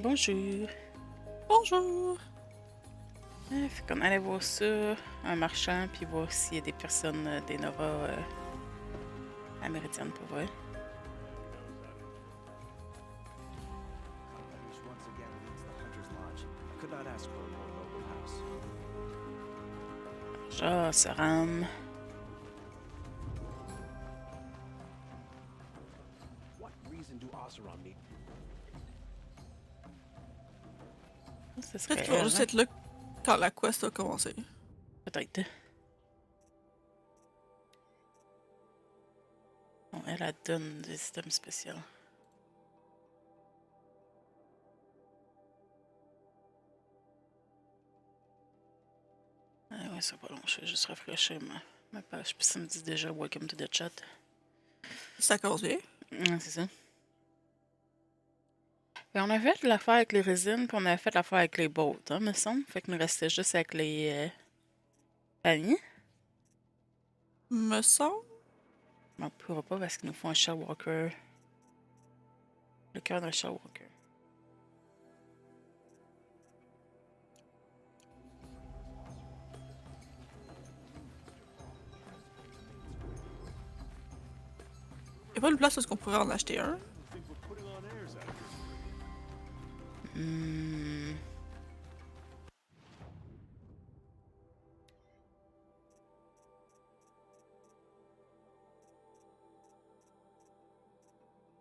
Bonjour. Bonjour! Fait qu'on allait voir ça, un marchand, puis voir s'il y a des personnes des Nova américaines pour vrai. Which once again leads the Hunter's Lodge. I could not ask for a more noble house. Genre, ça rame. What reason do Oseram need? Ça Peut-être serait qu'ils vont elle, juste hein? être là quand la quest a commencé. Peut-être. Bon, elle donne des systèmes spéciaux. Ah ouais, c'est pas long, je vais juste rafraîchir ma page, puis ça me dit déjà Welcome to the chat. Ça commence bien. C'est ça. Et on a fait l'affaire avec les résines, puis on a fait l'affaire avec les boats, hein, me semble. Fait qu'il nous restait juste avec les paniers. Me semble. Mais on pourra pas parce qu'il nous faut un Shell Walker. Le cœur d'un Shell Walker. Y'a pas une place où on pourrait en acheter un. I think we're putting on airs out here. Hmm.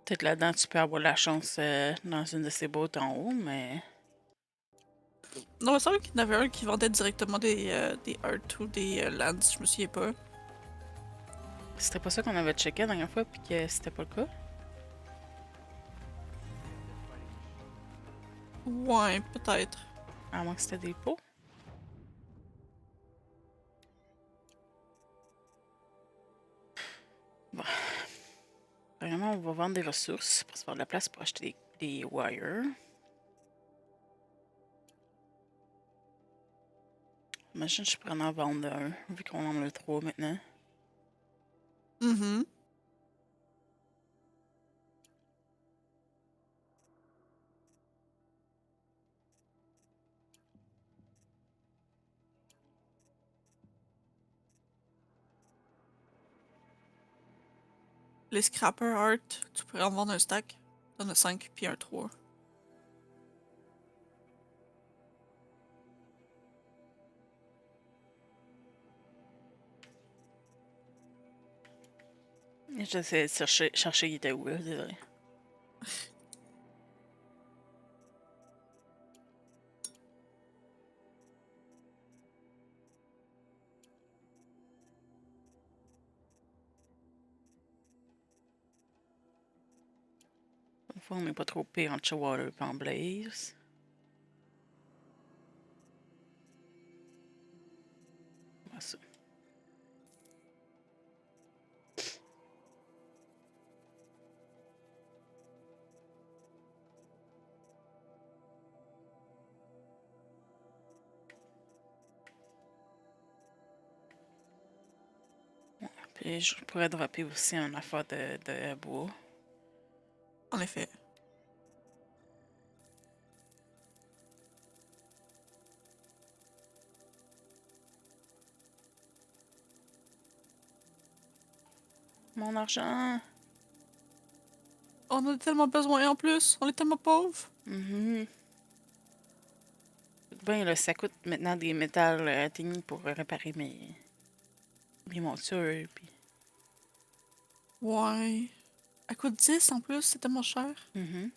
Peut-être là-dedans, tu peux avoir la chance dans une de ces boîtes en haut, mais. Non, il me semble qu'il y en avait un qui vendait directement des art ou des lands, je me souviens pas. C'était pas ça qu'on avait checké la dernière fois, puis que c'était pas le cas. Ouais, peut-être. À moins que c'était des pots. Bon. Vraiment, on va vendre des ressources pour se faire de la place pour acheter des wires. Imagine, je pourrais en vendre un, vu qu'on en a 3 maintenant. Mhm. Les scrapper art, tu pourrais en vendre un stack. T'en as 5 puis un 3. J'essaie de chercher il était où, là, désolé. Une fois, on n'est pas trop pire en Chihuahua et en Blaze. Voilà ça. Puis je pourrais dropper aussi un affaire de bois. En effet. Mon argent! On en a tellement besoin en plus. On est tellement pauvres. Mhm. Ben, là, ça coûte maintenant des métals atteignés pour réparer mes montures. Puis... Ouais. À coûte 10 en plus, c'est tellement cher. Mhm.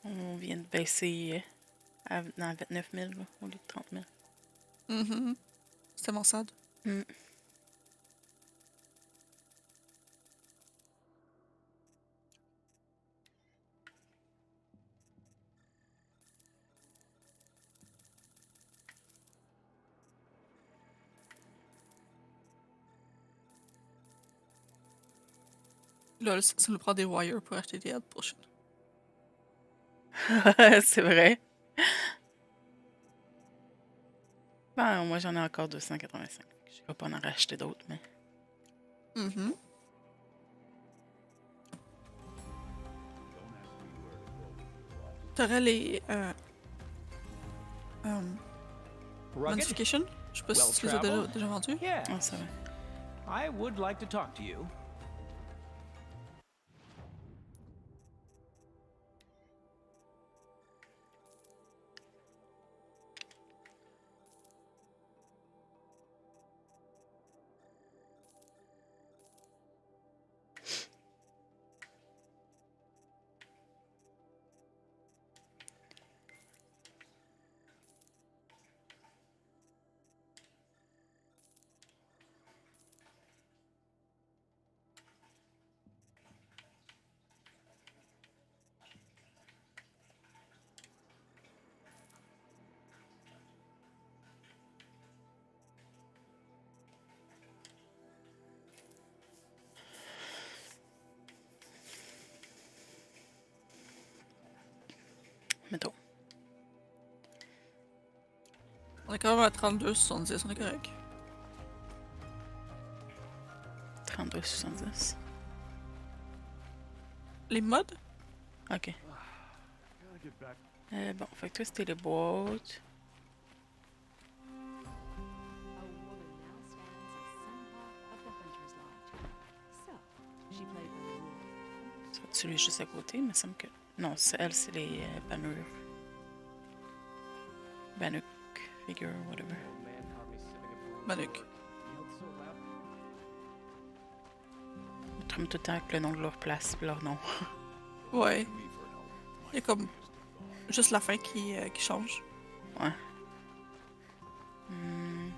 On vient de baisser dans 29 000 là, au lieu de 30 000. Mhm. C'est tellement sad. Mm. Là, ça nous prend des wires pour acheter des ad potions. C'est vrai. Ben, moi, j'en ai encore 285. Je vais pas en racheter d'autres, mais... Mhm. T'aurais les Rugged? modifications? Je sais pas si tu les as déjà vendus. Yes. Ah, ça va. I would like to talk to you. Mettons. On est quand même à 32,70, on est correct. 32,70. Les mods? Ok. Bon, fait que toi, c'était les boîtes. A woman now stands as sun hawk of the Hunter's Lodge. So, she played by the rules. Ça va-tu lui juste à côté? Il me semble que... Non, elle, c'est les bannures. Bannock, figure, whatever. Manuk. Je me trompe tout le temps avec le nom de leur place et leur nom. Ouais. Il y a comme juste la fin qui change. Ouais. Hmm.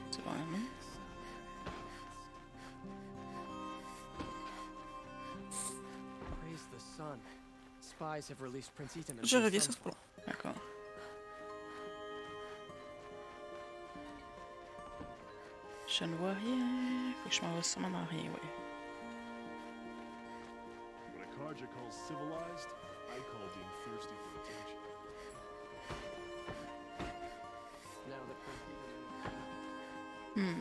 C'est bon, non? Praise the sun. Spies have released Prince Ethan and Je his reviens, ça friends. c'est pas long. D'accord. Je ne vois rien. Faut que je m'en vais sûrement dans rien, ouais. When a Karja calls civilized, I call being thirsty for attention. Now that Prince Ethan Hmm.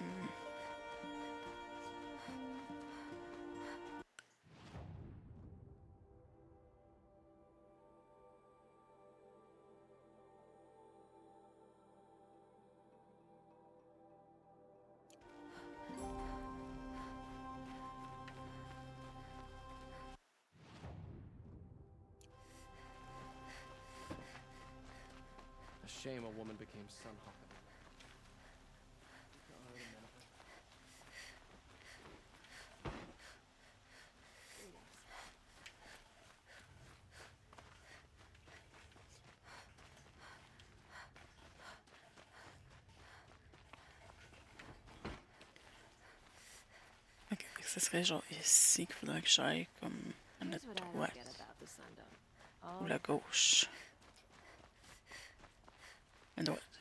A shame a woman became Sunhawk of the Ok, ce serait genre ici qu'il faudrait que j'aille comme à Here's notre what I droite don't get about the Sundom. ou All la gauche. La droite.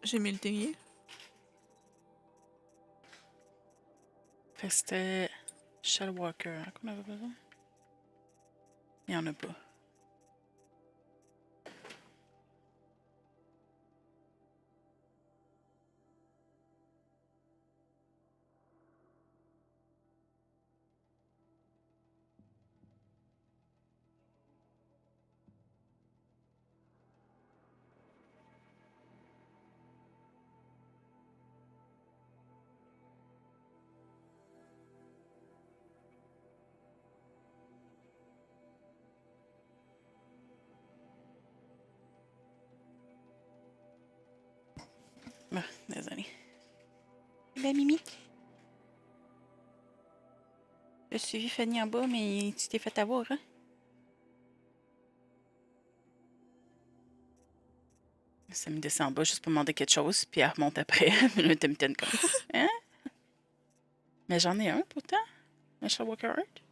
J'ai mis le thingy. Fait que c'était Shell Walker hein, qu'on avait besoin. Il n'y en a pas. Bon, désolé. Ben, Mimi. J'ai suivi Fanny en bas, mais tu t'es fait avoir, hein? Ça me descend en bas juste pour demander quelque chose, puis elle remonte après. Mais là, t'es me comme... Hein? Mais j'en ai un, pourtant. Un Shell Walker Earth.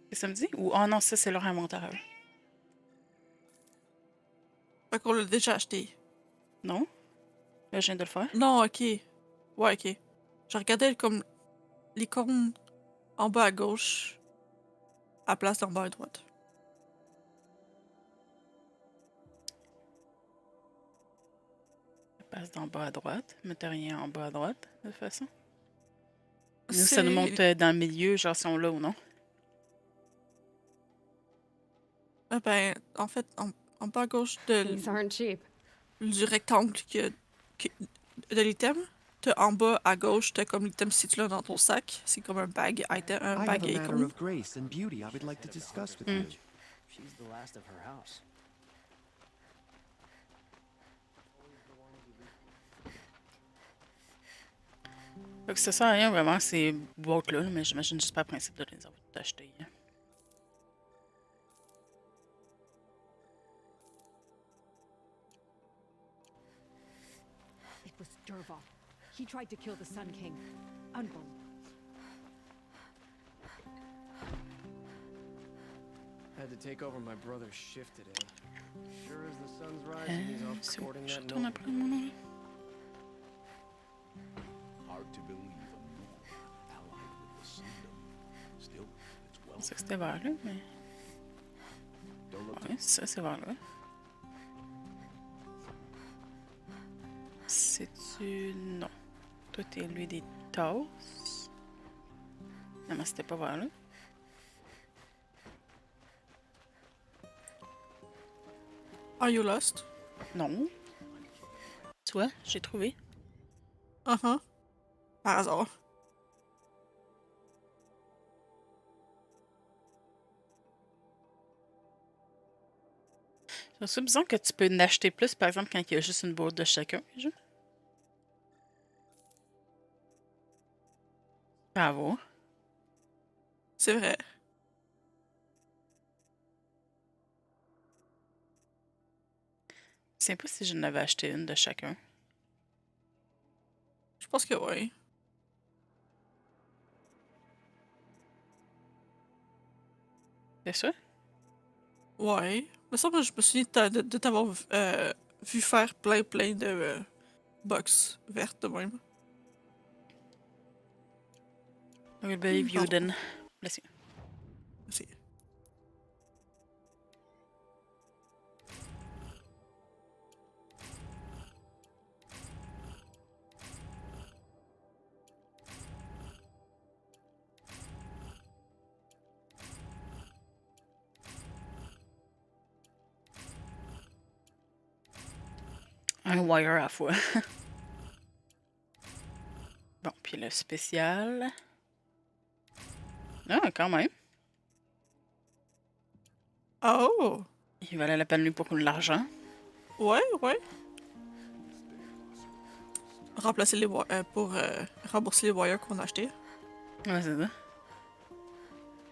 Qu'est-ce que ça me dit? Ou... Oh non, ça, c'est leur inventaire à eux. Fait qu'on l'a déjà acheté. Non? Là, je viens de le faire. Non, ok. Ouais, ok. Je regardais comme l'icône en bas à gauche à la place d'en bas à droite. Ça passe d'en bas à droite. Mais t'as rien en bas à droite, de toute façon. Nous, ça nous C'est montre dans le milieu, genre si on l'a ou non. ben, en fait, en bas à gauche de, These aren't cheap. du rectangle de l'item, t'as en bas à gauche, t'as comme l'item si tu l'as dans ton sac. C'est comme un bag item, un I bag have a matter icône. of grace and beauty I would like to discuss with Mm. you. She's the last of her house. Fait que ça sert à rien vraiment ces boîtes-là, mais j'imagine juste pas le principe de les avoir toutes achetées. Hein. It was Dervahl. He tried to kill the Sun King. Unbelievable. Had to take over my brother's shift today. Sure as the sun's rising, he's off Si courting je that retourne noble. après mon nom. Hard to believe a Moor allied with the Sundom. Still, it's Je well. pensais que c'était vers là, mais. Don't look Ouais, ça, c'est vers là. C'est-tu. Non. Toi, t'es lui des tasses. Non, mais c'était pas vers là. Are you lost? Non. Tu vois, j'ai trouvé. Uh-huh. Par hasard. J'ai l'impression que tu peux en acheter plus, par exemple, quand il y a juste une boîte de chacun. Genre. Bravo. C'est vrai. Je sais pas si je n'avais acheté une de chacun. Je pense que oui. C'est ça? Ouais. Mais ça, moi, je me souviens de t'avoir vu faire plein de box vertes de même. I will believe you Pardon. then. Bless you. Merci. Un wire à la fois. Bon, puis le spécial. Ah, quand même. Oh! Il valait la peine, lui, pour l'argent. Ouais. Remplacer les pour rembourser les wires qu'on a achetés. Ouais, c'est ça.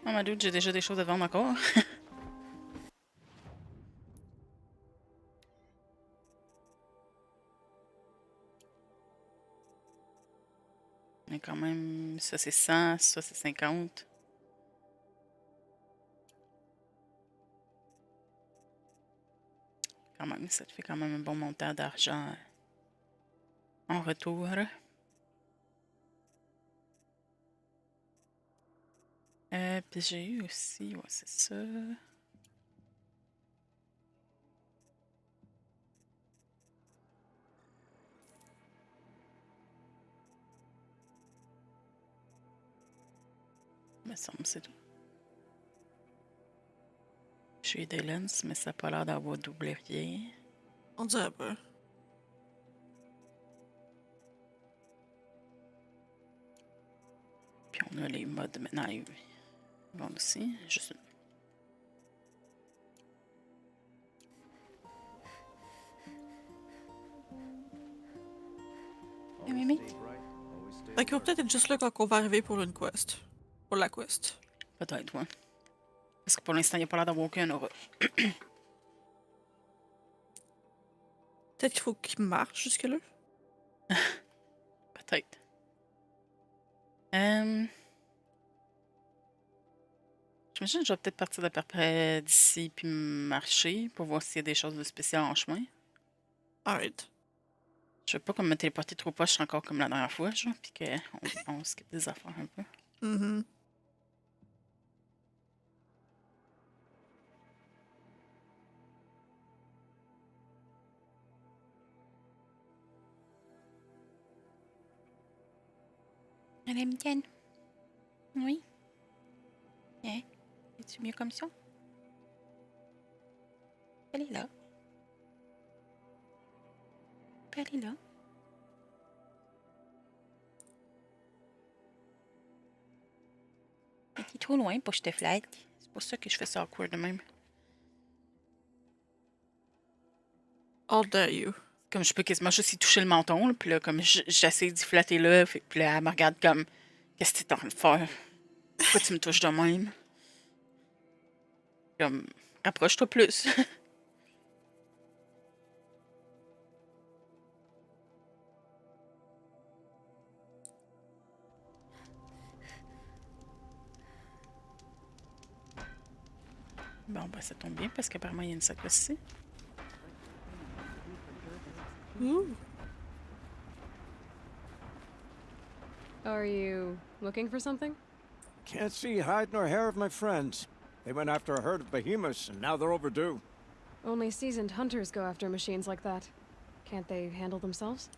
Oh, ma doute, j'ai déjà des choses à vendre encore. Mais quand même, ça c'est 100, ça c'est 50. Quand même, ça te fait quand même un bon montant d'argent en retour. Puis j'ai eu aussi, ouais, c'est ça. Me semble, c'est tout. J'ai eu des lenses, mais ça n'a pas l'air d'avoir doublé rien. On dirait pas. Puis on a les modes maintenant. Ils vont aussi. Juste une. Mimi? Always stay bright, always stay Fait qu'il va alert. peut-être être juste là quand on va arriver pour une quest. Pour la quest. Peut-être, ouais. Parce que pour l'instant, il n'y a pas l'air d'avoir aucun aura. Peut-être qu'il faut qu'il marche jusque-là. Peut-être. J'imagine que je vais peut-être partir d'à peu près d'ici puis marcher pour voir s'il y a des choses de spécial en chemin. Alright. Je veux pas comme me téléporter trop poche encore comme la dernière fois, genre, puis qu'on skip des affaires un peu. Mhm. Elle aime bien. Oui. Hein? Es-tu mieux comme ça? Elle est là. Elle est là. Elle est trop loin pour que je te flatte. C'est pour ça que je fais ça awkward de même. All dare you. Comme je peux quasiment juste y toucher le menton, là, puis là, comme j'essaie d'y flatter là, puis là, elle me regarde comme, qu'est-ce que t'es en train de faire? Pourquoi tu me touches de même? Comme, rapproche-toi plus. Bon, ben, ça tombe bien parce qu'apparemment, il y a une sacoche ici. Ooh. Are you looking for something? Can't see hide nor hair of my friends. They went after a herd of behemoths, and now they're overdue. Only seasoned hunters go after machines like that. Can't they handle themselves?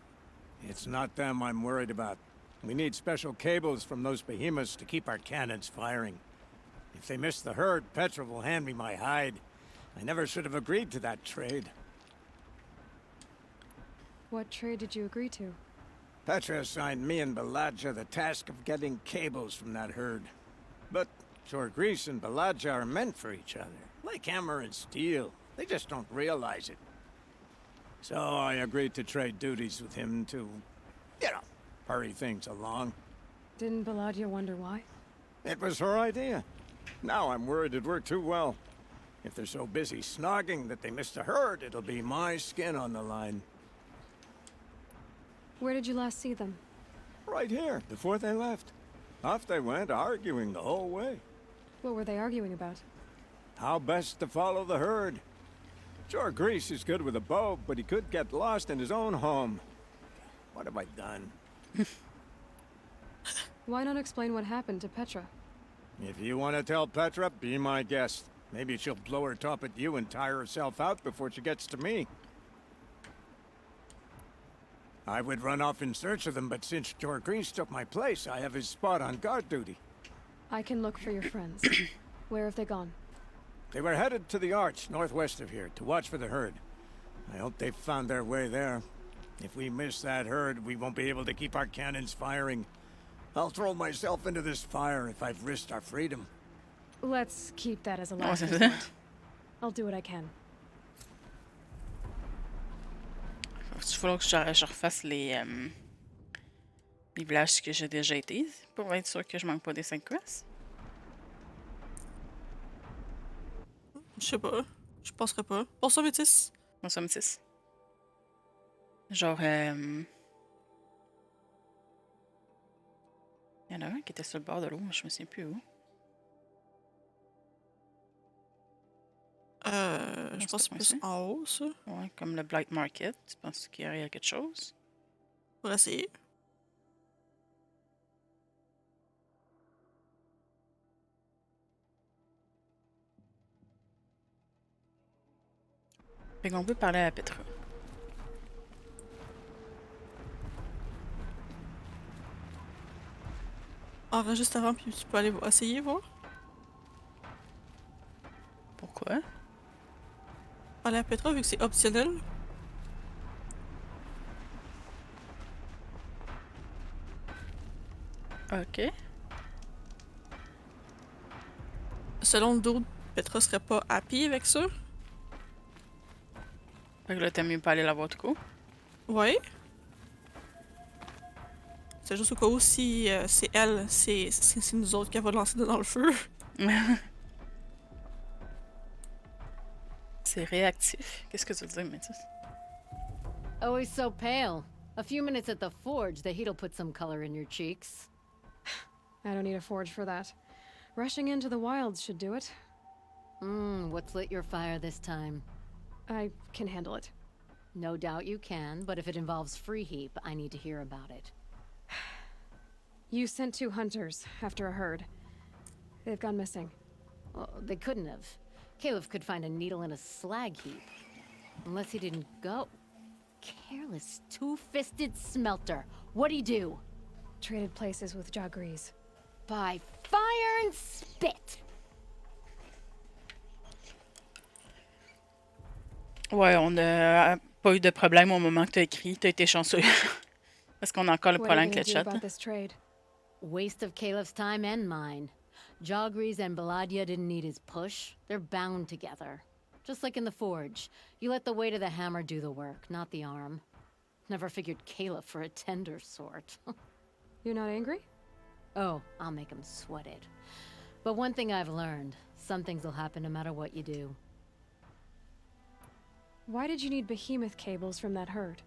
It's not them I'm worried about. We need special cables from those behemoths to keep our cannons firing. If they miss the herd, Petra will hand me my hide. I never should have agreed to that trade. What trade did you agree to? Petra assigned me and Baladja the task of getting cables from that herd. But Jorgrees and Baladja are meant for each other, like hammer and steel. They just don't realize it. So I agreed to trade duties with him to, hurry things along. Didn't Baladia wonder why? It was her idea. Now I'm worried it worked too well. If they're so busy snogging that they missed a herd, it'll be my skin on the line. Where did you last see them? Right here, before they left. Off they went, arguing the whole way. What were they arguing about? How best to follow the herd. Jorgrees is good with a bow, but he could get lost in his own home. What have I done? Why not explain what happened to Petra? If you want to tell Petra, be my guest. Maybe she'll blow her top at you and tire herself out before she gets to me. I would run off in search of them, but since Jorgrees took my place, I have his spot on guard duty. I can look for your friends. Where have they gone? They were headed to the arch northwest of here to watch for the herd. I hope they've found their way there. If we miss that herd, we won't be able to keep our cannons firing. I'll throw myself into this fire if I've risked our freedom. Let's keep that as a Oh, last c'est resort. ça. I'll do what I can. Il faut que je refasse les villages que j'ai déjà été pour être sûr que je manque pas des 5 quests. Je sais pas. Je penserais pas. Pour ça, Métis. On somme 6. Genre, il y en a un qui était sur le bord de l'eau, mais je me souviens plus où. Je pense que c'est plus coincé. en haut, ça. Ouais, comme le Blight Market. Tu penses qu'il y aurait quelque chose? Pour essayer. Fait qu'on peut parler à Petra. Enregistre avant, puis tu peux aller essayer, voir. Pourquoi? Aller à Petra, vu que c'est optionnel. Ok. Selon d'autres, Petra serait pas happy avec ça. Fait que là, t'aimes mieux pas aller la voir tout court. Ouais. C'est juste au cas où si c'est elle, c'est nous autres qui va lancer dans le feu. C'est réactif. Qu'est-ce que tu veux dire, Métis? Always so pale. A few minutes at the forge, the heat'll put some color in your cheeks. I don't need a forge for that. Rushing into the wilds should do it. What's lit your fire this time? I can handle it. No doubt you can, but if it involves free heap, I need to hear about it. You sent 2 hunters after a herd. They've gone missing. Well, they couldn't have. Caleb could find a needle in a slag heap. Unless he didn't go. Careless, two-fisted smelter. What'd he do? Traded places with Jagrees. By fire and spit! Ouais, on n'a pas eu de problème au moment que tu as écrit. Tu as été chanceux. Parce qu'on a encore le What are problème you avec gonna le do chat. about this trade? Waste of Caleb's time and mine. Jogrees and Baladia didn't need his push. They're bound together. Just like in the forge. You let the weight of the hammer do the work, not the arm. Never figured Caleb for a tender sort. You're not angry? Oh, I'll make him sweat it. But one thing I've learned, some things will happen no matter what you do. Why did you need behemoth cables from that herd?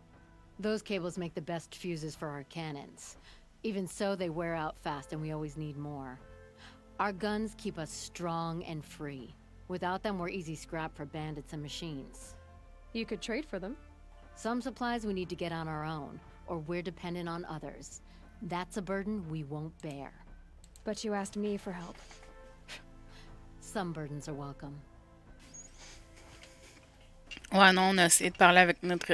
Those cables make the best fuses for our cannons. Even so, they wear out fast and we always need more. Our guns keep us strong and free. Without them, we're easy scrap for bandits and machines. You could trade for them. Some supplies we need to get on our own, or we're dependent on others. That's a burden we won't bear. But you asked me for help. Some burdens are welcome. Ouais, non, on a essayé de parler avec notre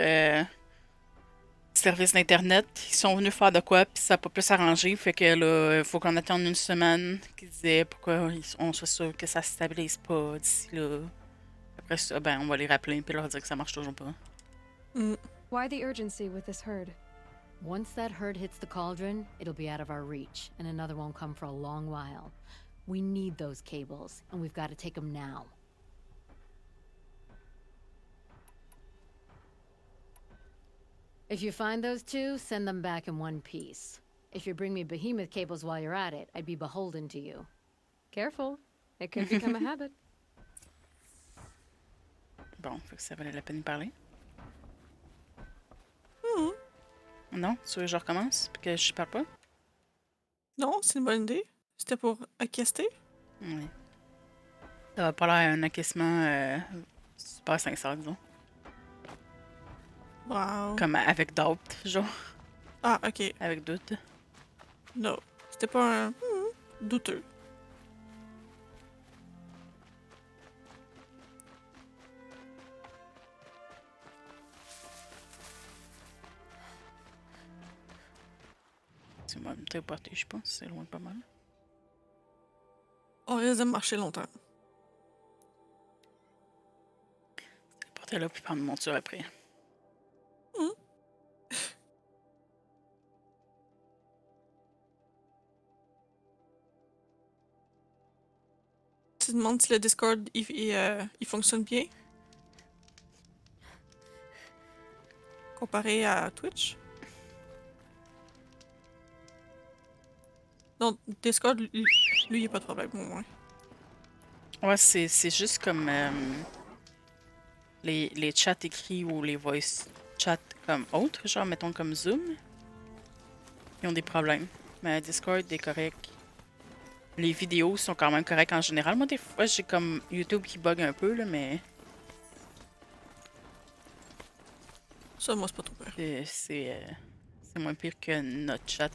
service d'Internet. Ils sont venus faire de quoi, puis ça n'a pas pu s'arranger. Fait que là, il faut qu'on attende une semaine. Qu'ils disaient pourquoi on soit sûr que ça se stabilise pas d'ici là. Après ça, ben, on va les rappeler, puis leur dire que ça marche toujours pas. Why the urgency with this herd? Once that herd hits the cauldron, it'll be out of our reach, and another won't come for a long while. We need those cables, and we've got to take them now. If you find those 2, send them back in one piece. If you bring me behemoth cables while you're at it, I'd be beholden to you. Careful. It could become a habit. Bon, fait que ça valait la peine de parler. Non? Tu veux que je recommence? Puis que je parle pas? Non, c'est une bonne idée. C'était pour acquiescer. Oui. Ça va pas l'air un acquiescement super sincère, disons. Wow. Comme avec d'autres, genre. Ah, ok. Avec doute. Non. C'était pas un douteux. Tu m'as téléporté, je pense. C'est loin pas mal. On risque de marcher longtemps. Téléporter là, puis prendre mon monture après. Tu te demandes si le Discord il fonctionne bien? Comparé à Twitch? Non, Discord, lui, il n'y a pas de problème au moins. Ouais, c'est juste comme les chats écrits ou les voice chats comme autres, genre mettons comme Zoom. Ils ont des problèmes. Mais Discord est correct. Les vidéos sont quand même correctes en général. Moi, des fois, j'ai comme YouTube qui bug un peu, là, mais Ça, moi, c'est pas trop peur. c'est moins pire que notre chat.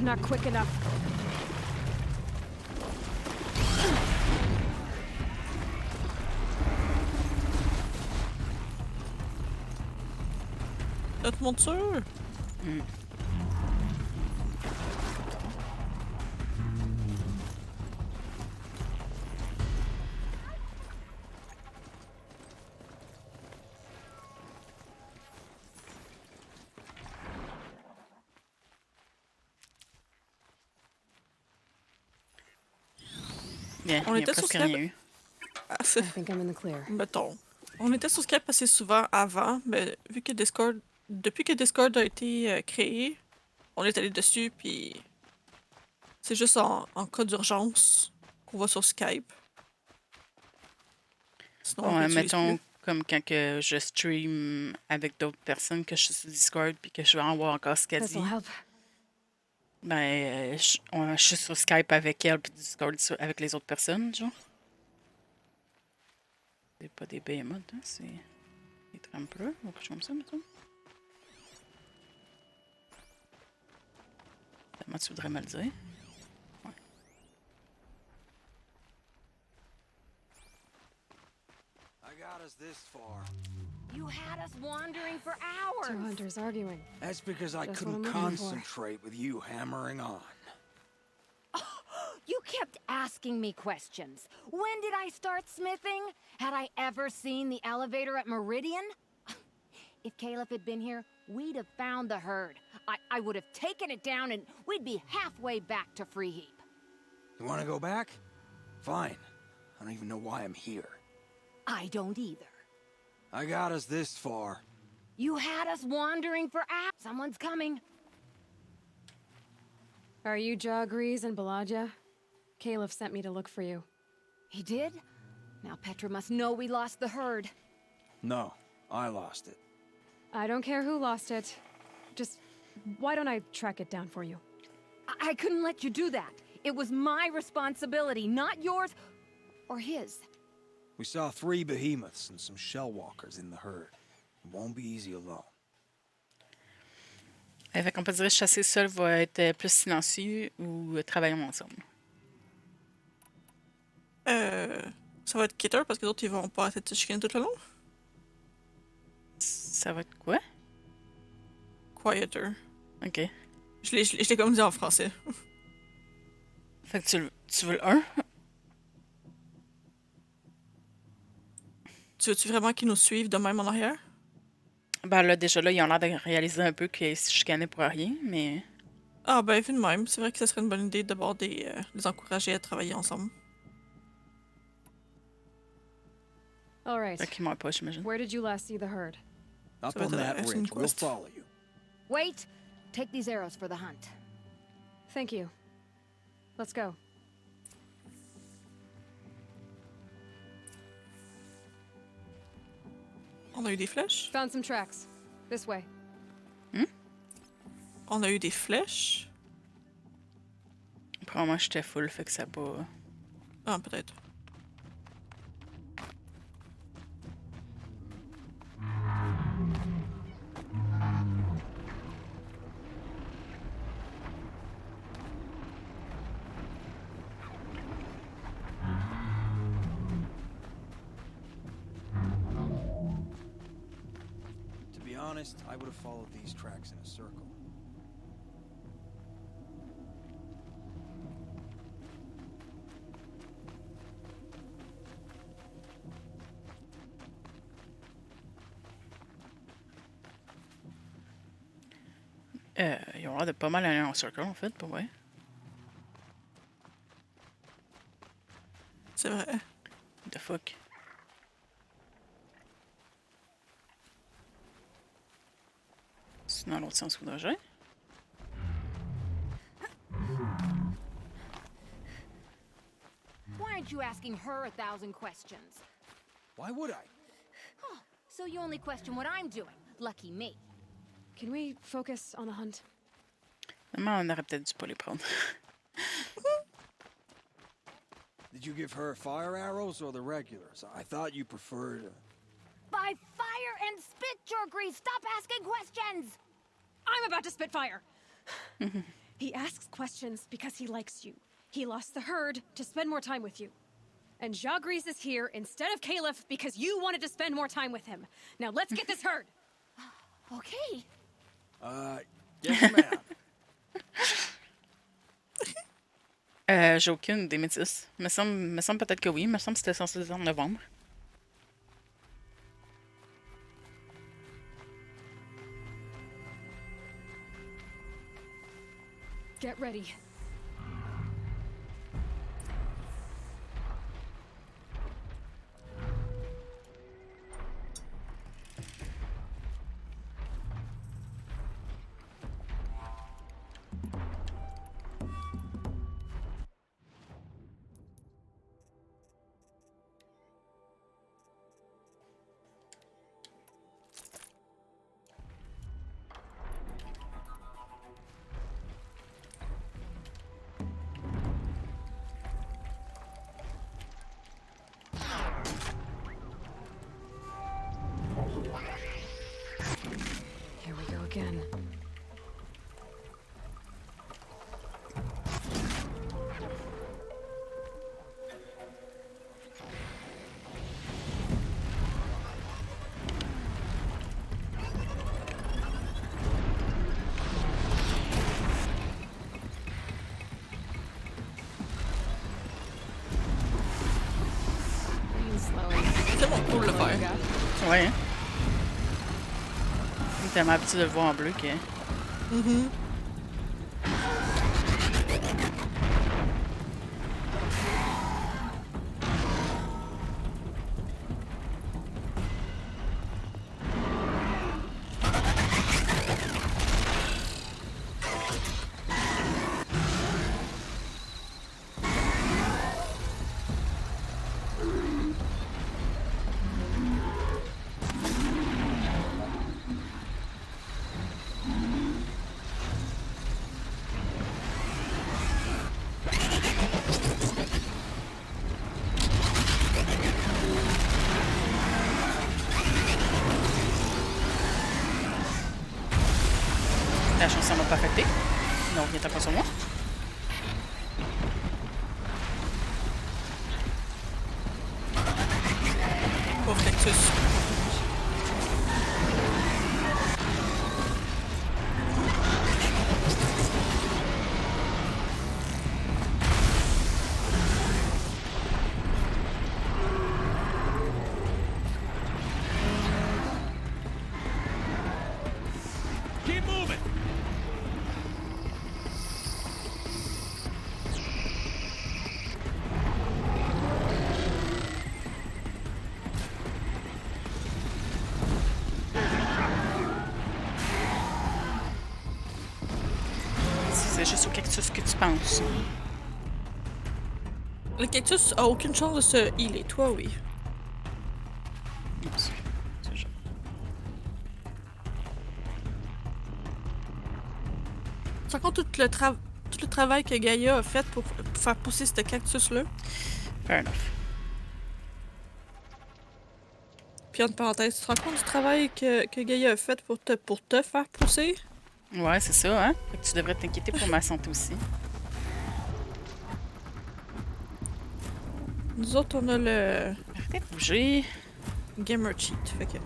Not quick enough. Notre monture! Bien, On il y a était sur presque Skype. rien eu. Ah, I think I'm in the clear. mettons. On était sur Skype assez souvent avant, mais vu que Discord. Depuis que Discord a été créé, on est allé dessus, puis. C'est juste en cas d'urgence qu'on va sur Skype. Sinon, on Ouais, l'utilise mettons plus. comme quand que je stream avec d'autres personnes, que je suis sur Discord, puis que je vais en voir encore ce qu'elle dit. This'll help. Ben, je suis sur Skype avec elle, puis Discord avec les autres personnes, genre. C'est pas des behemoths, hein, c'est des trampereux ou quelque chose comme ça, mettons. Comment tu voudrais me le dire? Ouais. I got us this far. You had us wandering for hours. Two hunters arguing. That's because I That's what couldn't I'm looking for. concentrate with you hammering on. You kept asking me questions. When did I start smithing? Had I ever seen the elevator at Meridian? If Caleb had been here, we'd have found the herd. I would have taken it down and we'd be halfway back to Freeheap. You want to go back? Fine. I don't even know why I'm here. I don't either. I got us this far. You had us wandering for hours. Someone's coming. Are you Jagrees and Balaja? Caleb sent me to look for you. He did? Now Petra must know we lost the herd. No, I lost it. I don't care who lost it. Just, why don't I track it down for you? I couldn't let you do that. It was my responsibility, not yours or his. We saw 3 behemoths and some shellwalkers in the herd. It won't be easy alone. Fait qu'on peut dire chasser seul va être plus silencieux ou travaillons ensemble. Ça va être quitter parce que les autres ils vont pas arrêter de se chicaner tout le long. Ça va être quoi? Quieter. Ok. Je l'ai comme dit en français. Fait que tu veux le 1? Tu veux-tu vraiment qu'ils nous suivent de même en arrière? Ben là, déjà là, ils ont l'air de réaliser un peu qu'ils se chicanaient pour rien, mais... Ah ben vu de même, c'est vrai que ça serait une bonne idée d'abord de les encourager à travailler ensemble. All right. Fait qu'ils m'ont pas, j'imagine. Where did you last see the herd? Up Ça va on être that une ridge. We'll quest. follow you. Wait! Take these arrows for the hunt. Thank you. Let's go. On a eu des flèches? Found some tracks. This way. On a eu des flèches? Probablement j'étais full, fait que ça a pas... Ah, peut-être. To be honest, I would have followed these tracks in a circle. Ils ont l'air de pas mal aller en circle, en fait, pour vrai. C'est vrai. What the fuck? C'est dans l'autre sens qu'il faudrait que j'aille? Why aren't you asking her 1,000 questions? Why would I? So you only question what I'm doing. Lucky me. Can we focus on the hunt? Normalement, on aurait peut-être dû pas les prendre. Did you give her fire arrows or the regulars? I thought you preferred... By fire and spit, Jorgrease! Stop asking questions! I'm about to spit fire! He asks questions because he likes you. He lost the herd to spend more time with you. And Jagrees is here instead of Caleb because you wanted to spend more time with him. Now let's get this herd! Okay. Yes, ma'am. J'ai aucune des métis. Me semble peut-être que oui. Me semble que c'était censé être en novembre. Get ready. Here we go again. C'est tellement cool de le faire. Ouais, hein? On est tellement habitué de le voir en bleu que... Mhm. La chance, ça m'a pas affecté. Non, il était pas sur moi. Pauvre cactus. Keep moving! C'est juste au cactus que tu penses. Le cactus a aucune chance de se healer. Toi, oui. Oups. C'est juste- Par contre, tout le travail que Gaïa a fait pour faire pousser ce cactus-là. Fair enough. Puis, entre parenthèses, tu te rends compte du travail que Gaïa a fait pour te faire pousser? Ouais, c'est ça, hein? Fait que tu devrais t'inquiéter pour ma santé aussi. Nous autres, on a le Arrêtez de bouger. gamer cheat. Fait que...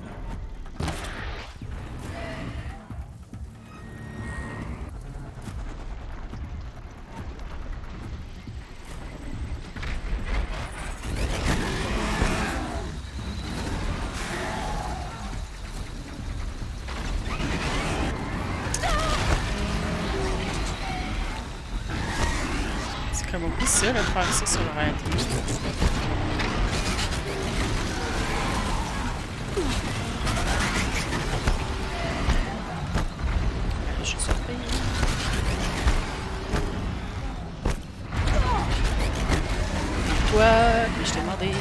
C'est comme oublie ça, là, de faire ça sur le rail. Je suis surpris. Toi, puis je t'ai demandé.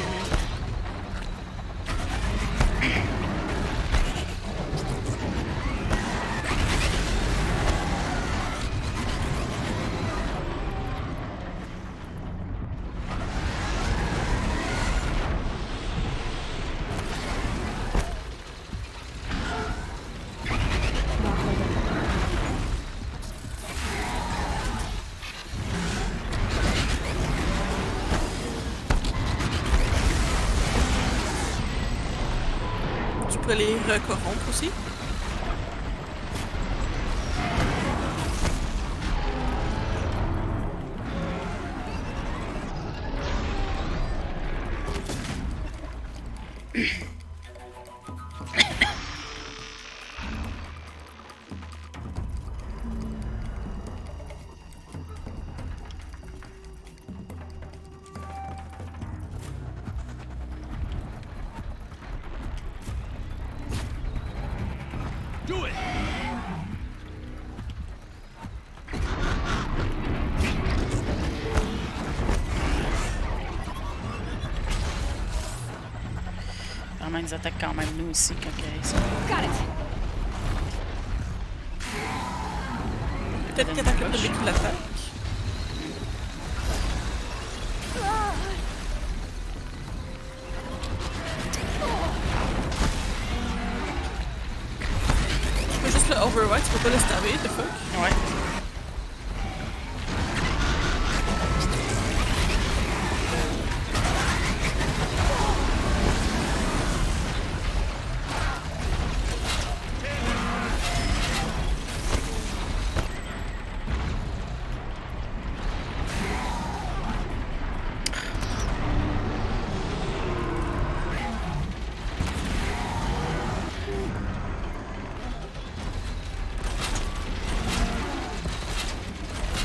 Tu pourrais les recorrompre aussi. Do it! Vraiment, ils nous attaquent quand même, nous aussi, quand ils sont. Got it. Peut-être qu'elle attaque le public qui l'attaque. Je peux juste le le override, tu peux pas le stabber, the fuck? Ouais.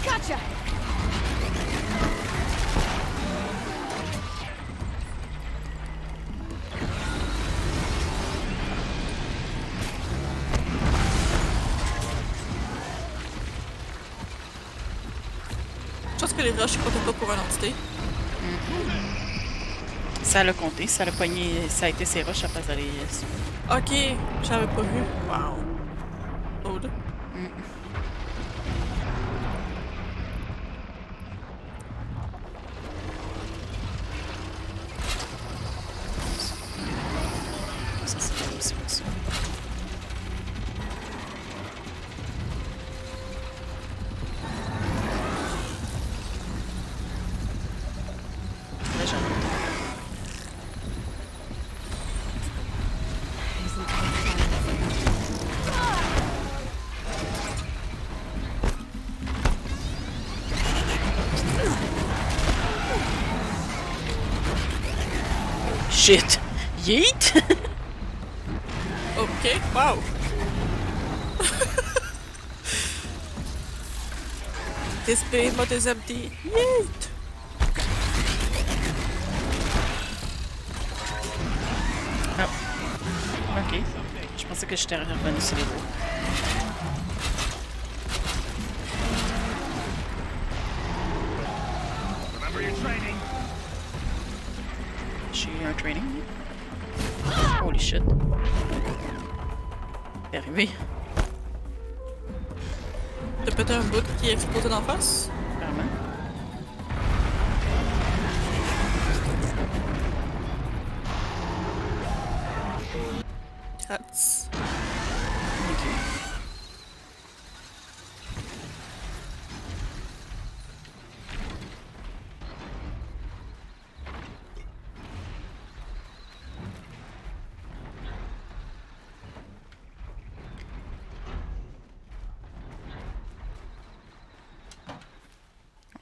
Gotcha! Je pense que les rushs comptent pas pour une entité. Ça l'a compté, ça l'a pogné, ça a été ses rushs à place d'aller. Ok, j'avais pas vu. Wow. Old. Ça, c'est aussi pour ça. Là, j'en ai. Shit! Yeet! Ok, wow. This behemoth is empty. Yeet! Oh. Ok. Je pensais que j'étais revenu sur les roues. J'ai eu un training. Holy shit. C'est arrivé. T'as pété un bout qui explosait d'en face? Vraiment. Rats. Ok.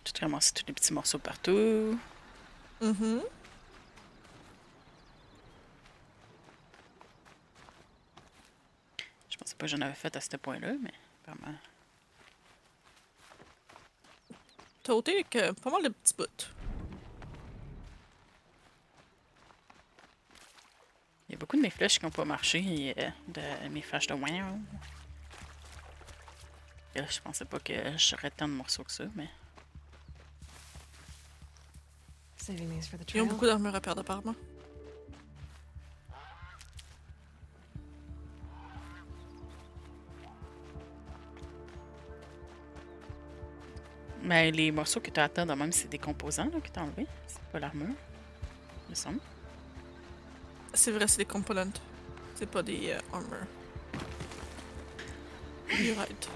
Tout ramasser tous les petits morceaux partout. Mhm. Je pensais pas que j'en avais fait à ce point-là, mais vraiment. T'as ôté avec pas mal de petits bouts. Il y a beaucoup de mes flèches qui n'ont pas marché, de mes flèches de wow. Et là, je pensais pas que j'aurais tant de morceaux que ça, mais. Saving these for the Ils ont trail. beaucoup d'armure à perdre apparemment. Mais les morceaux que tu as atteints, même, c'est des composants là, que tu as enlevés. C'est pas l'armure, il me semble. C'est vrai, c'est des components. C'est pas des armor. You're right.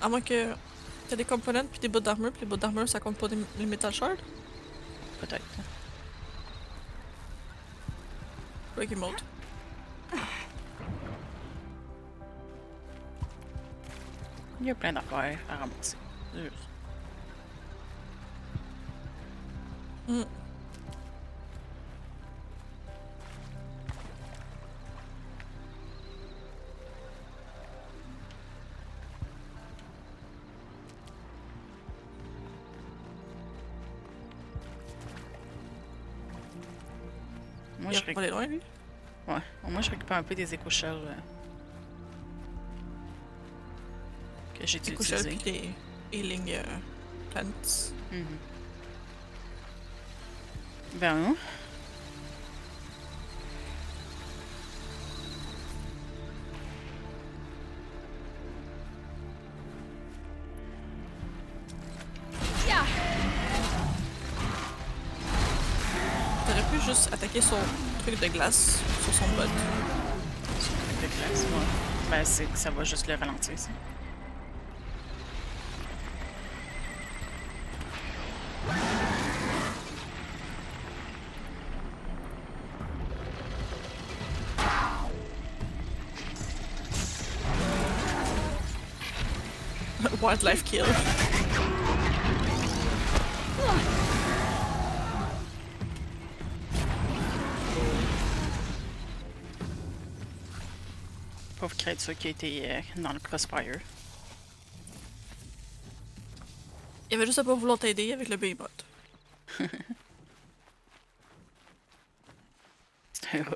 À moins que t'as des components puis des bouts d'armure, puis les bouts d'armure ça compte pas les metal shards? Peut-être. Breaking mode. Il y a plein d'affaires à ramasser. C'est juste. Mm. Moi, Il je a pas aller loin lui? Ouais. Moi, je récupère un peu des éco-shells que j'ai dû Des couchelles utiliser. puis des healing plants. Mhm. Ben, T'aurais pu juste attaquer son truc de glace sur son bot. Sur le truc de glace, ouais. Ben, c'est que ça va juste le ralentir, ça. Wildlife kill. Pauvre créature qui a été dans le crossfire. Il avait juste à pas vouloir t'aider avec le behemoth. C'est un rat.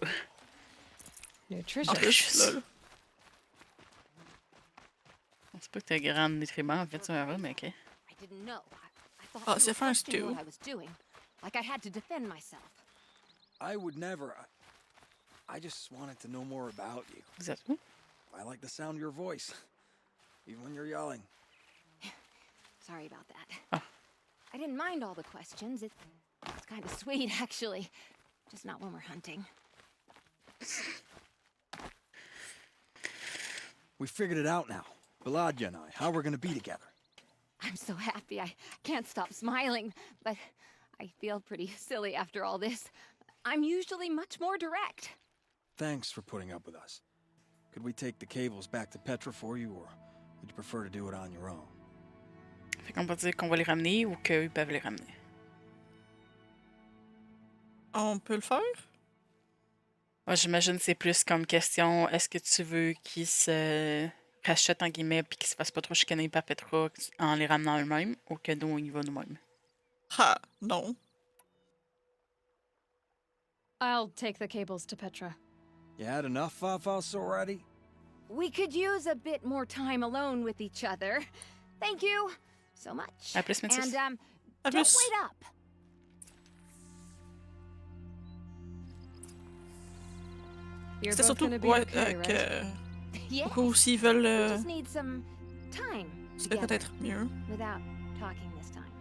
En Nutritious. plus, lol. C'est pas que t'as grand détriment, en fait, c'est un rat, mais ok. I didn't know. I thought Oh, you c'est were fait un questioning stew. what I was doing. Like I had to defend myself. I would never. I just wanted to know more about you. Vous êtes où? I like the sound of your voice, even when you're yelling. Sorry about that. Oh. I didn't mind all the questions. It's kind of sweet, actually. Just not when we're hunting. We figured it out now. Beladja and I, how we're gonna be together. I'm so happy. I can't stop smiling, but I feel pretty silly after all this. I'm usually much more direct. Thanks for putting up with us. Could we take the cables back to Petra for you, or would you prefer to do it on your own? Fait qu'on va dire qu'on va les ramener ou qu'ils peuvent les ramener. On peut le faire? Moi, j'imagine que c'est plus comme question, est-ce que tu veux qu'ils se rachètent en guillemets puis qu'ils se fassent pas trop chicaner par Petra en les ramenant eux-mêmes ou que nous, on y va nous-mêmes? Ha, non. I'll take the cables to Petra. You had enough Fafas already? We could use a bit more time alone with each other. Thank you so much. À plus, Métis. And À don't plus. wait up. You're C'était both surtout gonna be ouais, okay, right? que Yes. beaucoup s'ils veulent We just need some time c'est together peut-être mieux. without talking this time.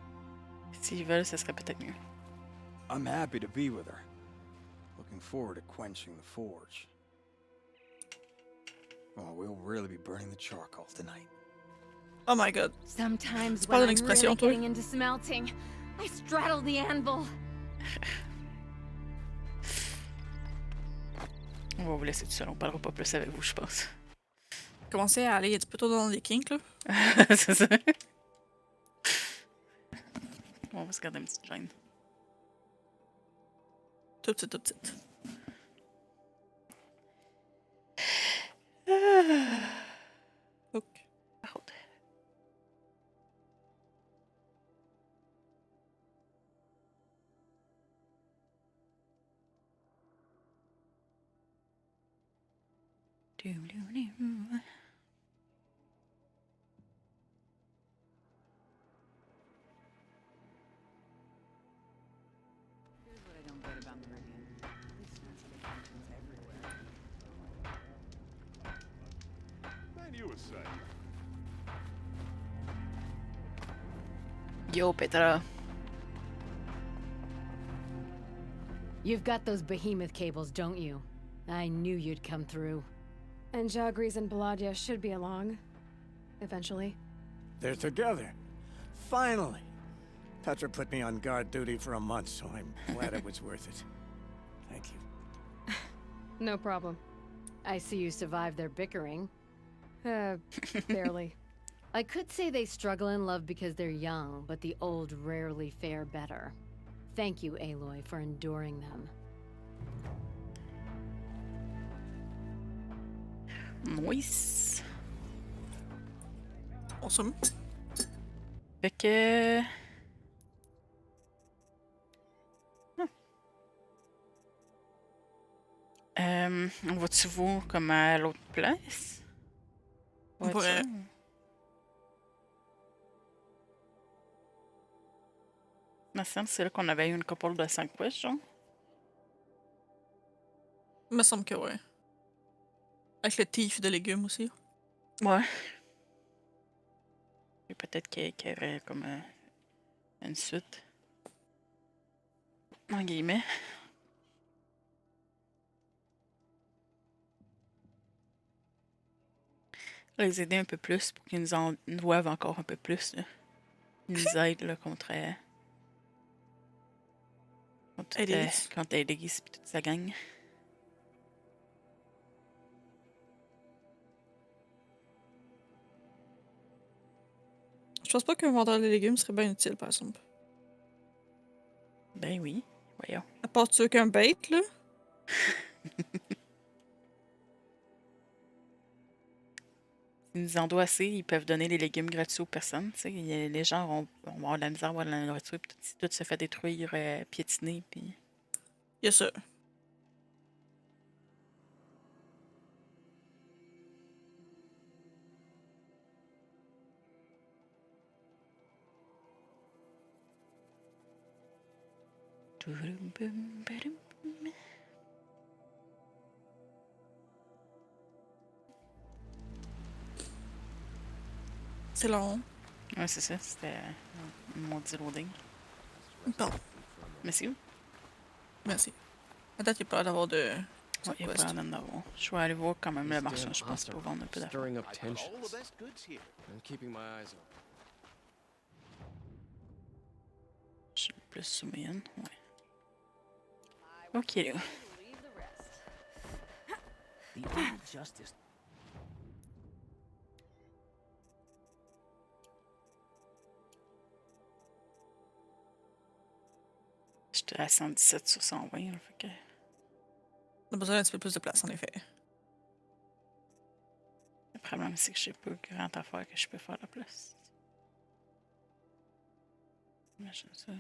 S'ils veulent, ce serait peut-être mieux. I'm happy to be with her. Looking forward to quenching the forge. Oh, we'll really be burning the charcoal tonight. Oh my god. Sometimes C'est pas when une I'm expression, really toi? getting into smelting, I straddle the anvil. On va vous laisser tout seul, on parlera pas plus avec vous, je pense. Commencez à aller un petit peu trop dans les kinks, là. C'est ça. On va se garder une petite gêne. Tout petit, tout petit. Ok. Par contre. Doo-doo-doo. Here's what I don't get about Meridian. These sensitive functions everywhere. Man, you were saying. Yo, Petra. You've got those behemoth cables, don't you? I knew you'd come through. And Jagris and Beladja should be along. Eventually. They're together. Finally. Petra put me on guard duty for a month, so I'm glad it was worth it. Thank you. No problem. I see you survived their bickering. Barely. I could say they struggle in love because they're young, but the old rarely fare better. Thank you, Aloy, for enduring them. Nice. Awesome. Fait que... on va-tu vous comme à l'autre place? On pourrait. Il me semble que c'est là qu'on avait eu une couple de 5 quests, genre. Il me semble que ouais. Avec le tif de légumes aussi. Ouais. Et peut-être qu'il y aurait comme une suite. En guillemets. Les aider un peu plus pour qu'ils nous en doivent encore un peu plus. Là. Ils nous aident là, contre Elise. contre Elise et toute sa gang. Je pense pas qu'un vendeur de légumes serait bien utile, par exemple. Ben oui, voyons. À part tuer qu'un bait, là. S'ils nous en doivent assez, ils peuvent donner les légumes gratuits aux personnes. Tu sais. Les gens vont avoir de la misère à avoir de la nourriture, puis tout se fait détruire, piétiner, puis... Il y a ça. C'est long. Ouais, c'est ça. C'était un maudit loading. Bon, Merci. merci. À date, il n'y a pas l'air d'avoir de... Ouais, il n'y a pas d'en avoir. Je vais aller voir quand même le marchand. Je pense pour vendre un peu d'affaires. Stirring up I got all the tensions. best goods here. I'm keeping my eyes open. Je suis plus soumienne. Ouais. Ok, là. The old justice. J'étais à 117 sur 120. Là, fait que... On a besoin d'un petit peu plus de place, en effet. Le problème, c'est que j'ai pas grand affaire que je peux faire la place. Imagine ça.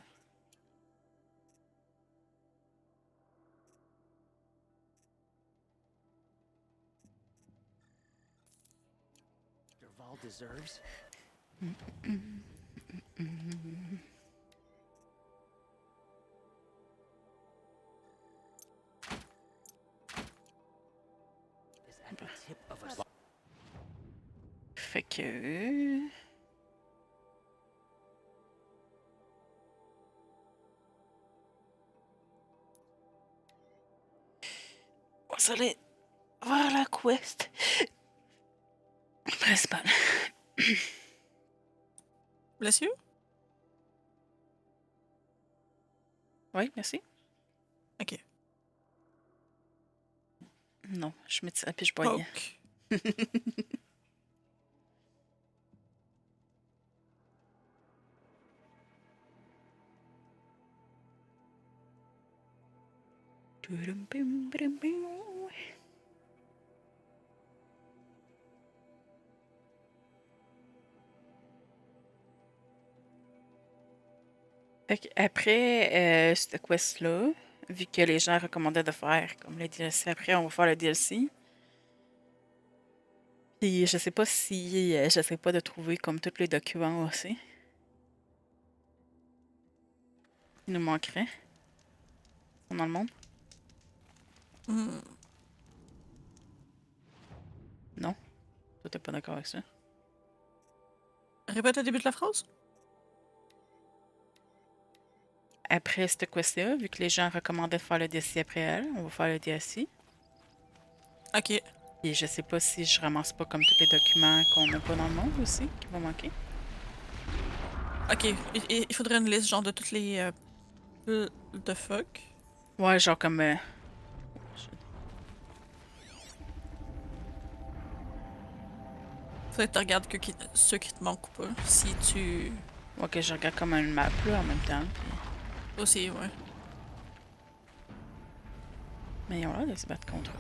Derval deserves. Is at the tip of a. Fait que... On va aller voir la quest principale. Bless you? Oui, merci. Ok. Non, je mets ça puis je bois. Poke. Fait qu'après cette quest-là, vu que les gens recommandaient de faire comme le DLC, après on va faire le DLC. Puis je sais pas si j'essaie pas de trouver comme tous les documents aussi. Il nous manquerait. Ils sont dans le monde? Hmm. Non? Toi t'es pas d'accord avec ça? Répète le début de la phrase? Après cette quest-là, vu que les gens recommandaient de faire le DLC après elle, on va faire le DLC. Ok. Et je sais pas si je ramasse pas comme tous les documents qu'on n'a pas dans le monde aussi, qui vont manquer. Ok. Il faudrait une liste, genre, de toutes les... the fuck? Ouais, genre comme... Faudrait que tu regardes ceux qui te manquent ou pas. Si tu... Ok, je regarde comme une map là en même temps. Puis... Aussi, ouais. Mais ils ont l'air de se battre contre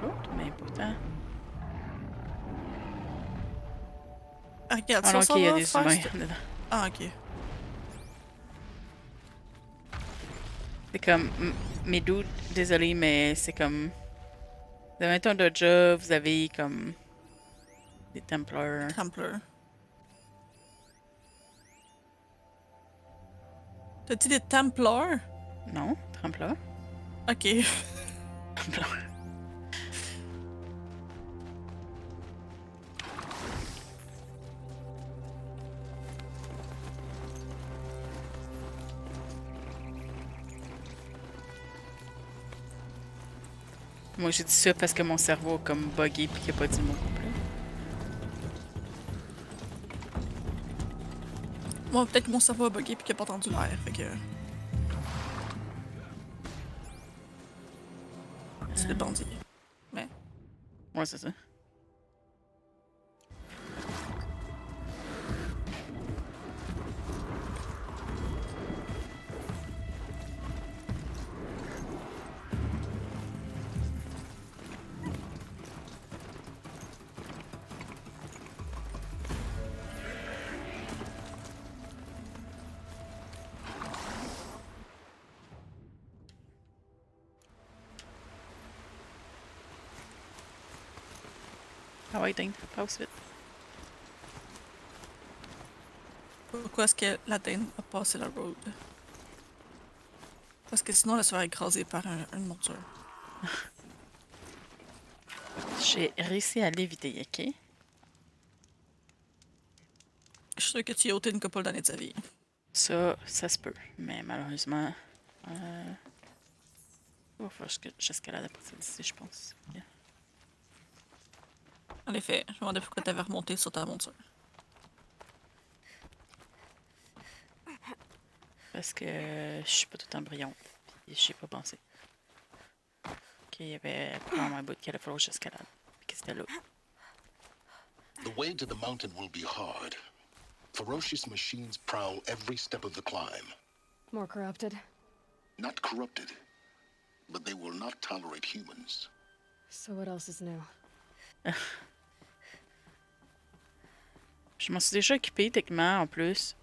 l'autre, mais pourtant... Ah, regarde, Ah si non, on ok, s'en il y a va des faire humains cette- dedans. Ah, ok. C'est comme... Mes dudes, désolé, mais c'est comme... Vous avez un dojo, vous avez comme... Des Templars. Trampler. T'as dit des Templars? Non, Templars. Ok. Templars. Moi, j'ai dit ça parce que mon cerveau a comme buggé puis qu'il a pas dit le mot complet. Moi, peut-être que mon cerveau a bugué puis qu'il a pas entendu l'air, fait que... C'est le bandit. Mais... Ouais, c'est ça. Ah ouais, dingue, passe vite. Pourquoi est-ce que la dinde a passé la road? Parce que sinon, elle se ferait écraser par une monture. J'ai réussi à l'éviter, ok? Je suis sûre que tu y as ôté une couple d'années de sa vie. Ça se peut. Mais malheureusement, il va falloir que j'escalade après ça d'ici, je pense. Ok. En effet, je me demandais pourquoi t'avais remonté sur ta monture. Parce que je suis pas tout le temps brillante. Puis j'y ai pas pensé. Qu'il y avait probablement un bout qu'il allait falloir que j'escalade. Puis que c'était là. The way to the mountain will be hard. Ferocious machines prowl every step of the climb. More corrupted. Not corrupted, but they will not tolerate humans. So what else is new? Je m'en suis déjà occupée, techniquement, en plus.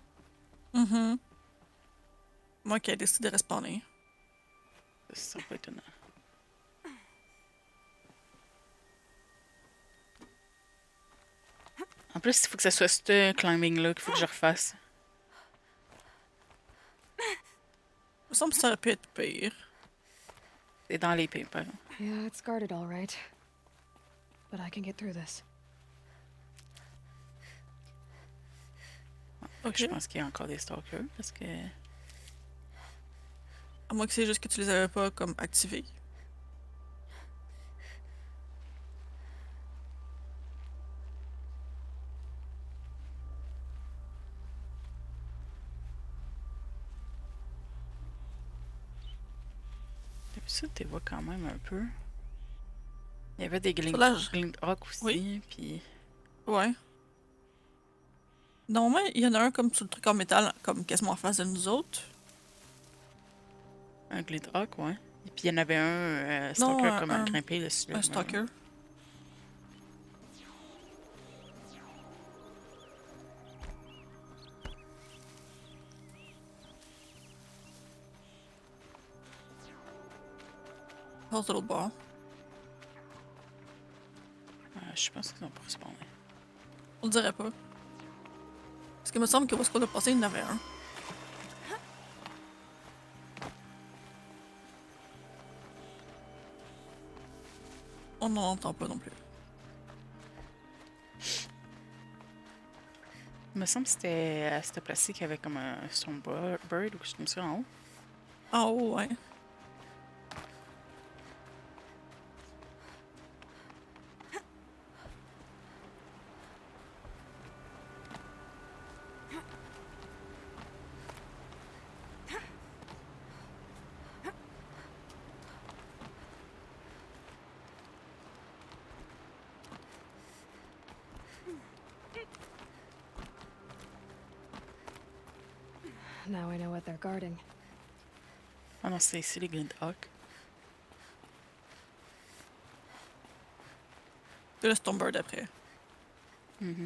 Moi qui ai décidé de respawner. Ça pas étonnant. En plus, il faut que ça soit ce climbing-là qu'il faut que je refasse. Il me semble que ça aurait pu être pire. C'est dans l'épée, par exemple. Yeah, it's guarded all right. But I can get through this. Ok. Je pense qu'il y a encore des stalkers, parce que... À moins que c'est juste que tu les avais pas comme activés. Depuis ça, tu les vois quand même un peu. Il y avait des Là, glint-rock aussi, oui. puis... Ouais. Normalement, il y en a un comme sur le truc en métal, comme quasiment en face de nous autres. Un glint-rock, ouais. Et puis il y en avait un stalker Non, comme un grimpé dessus. Un stalker. Passe de l'autre bord. Je pense qu'ils ont pas respawné. On le dirait pas. Parce qu'il me semble que où est-ce qu'on a passé, il y en avait un. On n'en entend pas non plus. Il me semble que c'était à cette place-ci qu'il y avait comme un Stormbird ou quelque chose comme ça en haut. En haut, ouais. Now I know what they're guarding. Ah non, c'est ici les Glint-Hawk. C'est le Stormbird après. Ouais,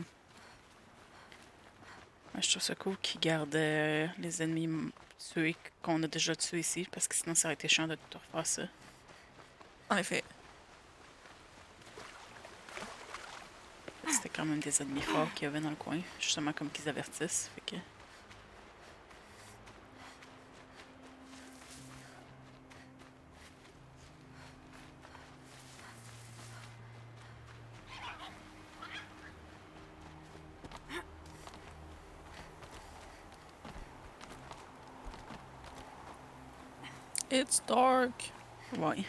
je trouve ça cool qu'ils gardent les ennemis tués qu'on a déjà tués ici, parce que sinon ça aurait été chiant de tout refaire ça. En effet. C'était quand même des ennemis forts qu'il y avait dans le coin, justement comme qu'ils avertissent. Fait que... It's dark. Ouais.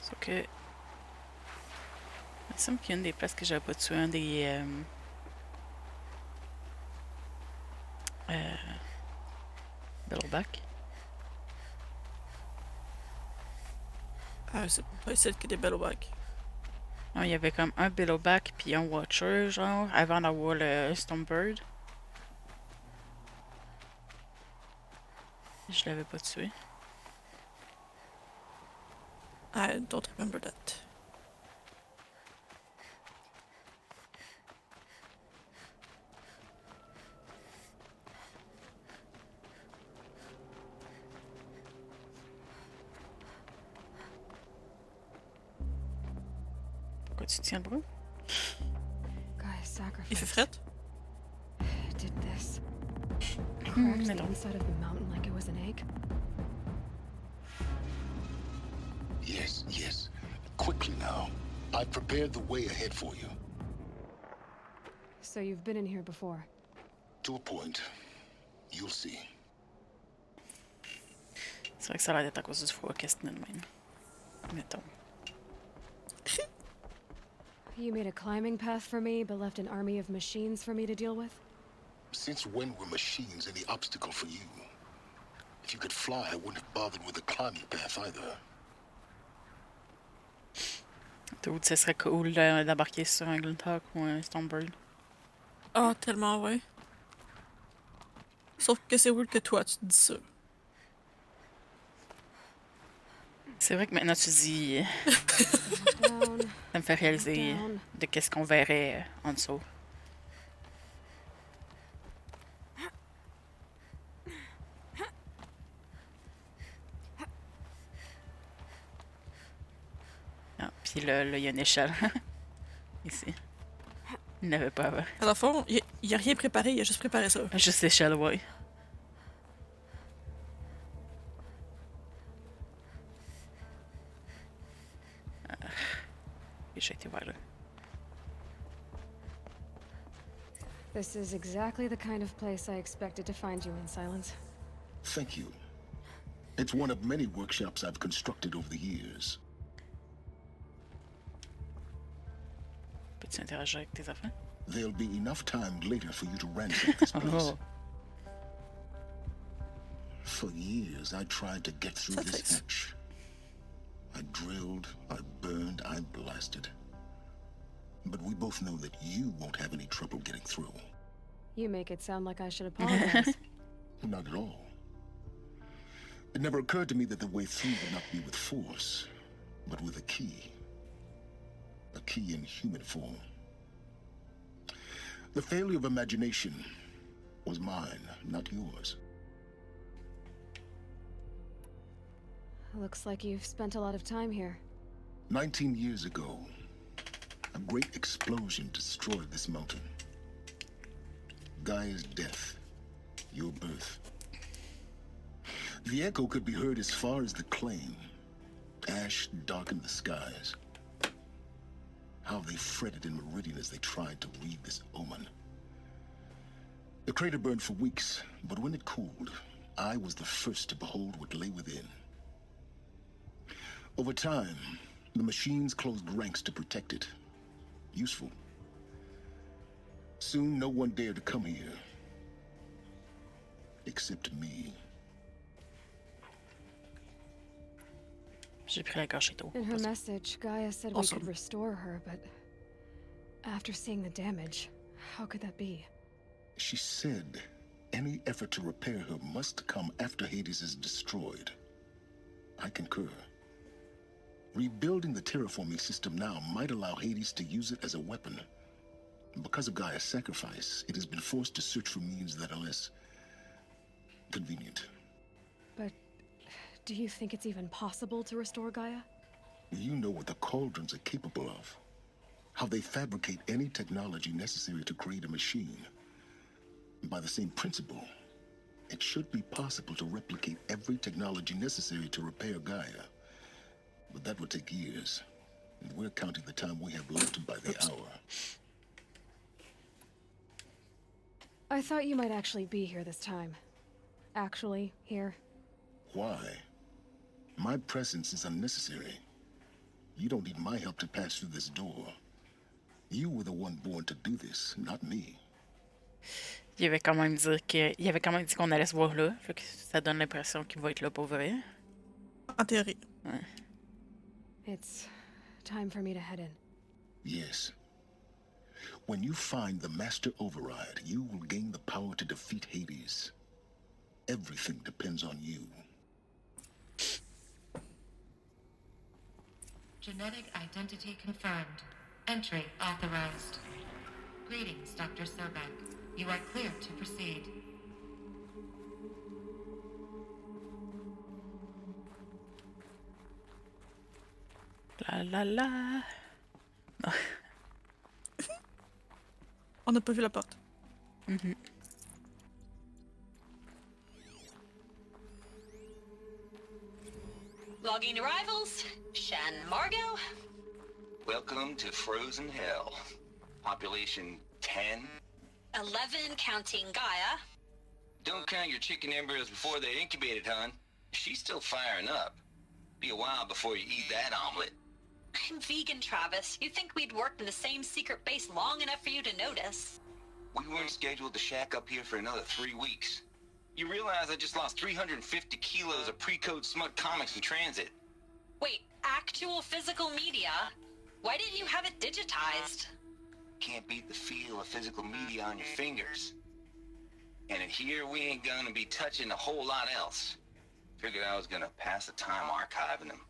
Sauf que... Il me semble qu'il y a une des places que j'avais pas tué, un des... Bellowback. Ah, c'est pas celle qui est des Bellowback. Non, il y avait comme un Bellowback puis un Watcher, genre, avant d'avoir le Stonebird. Je l'avais pas tué. I don't remember that. Pourquoi tu tiens le bras? Gaia's sacrifice. Il fait fret? Did this. Hmm, Cracked mais the non. inside of the mountain like it was an egg. Yes, yes. Quickly now. I've prepared the way ahead for you. So you've been in here before. To a point. You'll see. C'est vrai que ça a l'air d'être à cause du froid qu'elle se tenait de même. Mettons. You made a climbing path for me, but left an army of machines for me to deal with? Since when were machines any obstacle for you? If you could fly, I wouldn't have bothered with the climbing path either. Dude, ce serait cool d'embarquer sur un Glinthawk ou un Stonebird. Ah, tellement, ouais. Sauf que c'est weird que toi, tu dis ça. C'est vrai que maintenant tu dis... Down. Ça me fait réaliser Down. de qu'est-ce qu'on verrait en dessous. Ah, puis là, il y a une échelle. Ici. Il n'avait pas avant. À la fond, il a rien préparé, il a juste préparé ça. Juste l'échelle, ouais. J'ai été voir là. This is exactly the kind of place I expected to find you in, Silence. Thank you. It's one of many workshops I've constructed over the years. Peux-tu interagir avec tes affaires? There'll be enough time later for you to ransack this place. Oh. For years, I tried to get through this hatch. I drilled, I burned, I blasted. But we both know that you won't have any trouble getting through. You make it sound like I should apologize. Not at all. It never occurred to me that the way through would not be with force, but with a key. A key in human form. The failure of imagination was mine, not yours. Looks like you've spent a lot of time here. 19 years ago, a great explosion destroyed this mountain. Gaia's death, your birth. The echo could be heard as far as the claim. Ash darkened the skies. How they fretted in Meridian as they tried to read this omen. The crater burned for weeks, but when it cooled, I was the first to behold what lay within. Over time, the machines closed ranks to protect it. Useful. Soon, no one dared to come here. Except me. J'ai pris la gorgée d'eau. In her message, Gaia said we Awesome. could restore her, but after seeing the damage, how could that be? She said any effort to repair her must come after Hades is destroyed. I concur. Rebuilding the terraforming system now might allow Hades to use it as a weapon. Because of Gaia's sacrifice, it has been forced to search for means that are less convenient. But do you think it's even possible to restore Gaia? You know what the Cauldrons are capable of. How they fabricate any technology necessary to create a machine. By the same principle, it should be possible to replicate every technology necessary to repair Gaia. But that would take years, and we're counting the time we have left by the hour. I thought you might actually be here this time. Actually, here. Why? My presence is unnecessary. You don't need my help to pass through this door. You were the one born to do this, not me. Il avait quand même dit qu'on allait se voir là. Fait que ça donne l'impression qu'il va être là pour vrai. En théorie. Ouais. It's time for me to head in. Yes. When you find the Master Override, you will gain the power to defeat Hades. Everything depends on you. Genetic identity confirmed. Entry authorized. Greetings, Dr. Sobek. You are clear to proceed. La la la. On n'a pas vu la porte. Logging arrivals. Shan Margot. Welcome to Frozen Hell. Population 10. 11 counting Gaia. Don't count your chicken embryos before they're incubated, hon. She's still firing up. Be a while before you eat that omelet. I'm vegan, Travis. You'd think we'd worked in the same secret base long enough for you to notice. We weren't scheduled to shack up here for another 3 weeks. You realize I just lost 350 kilos of pre-code smut comics in transit. Wait, actual physical media? Why didn't you have it digitized? Can't beat the feel of physical media on your fingers. And in here, we ain't gonna be touching a whole lot else. Figured I was gonna pass the time archiving them.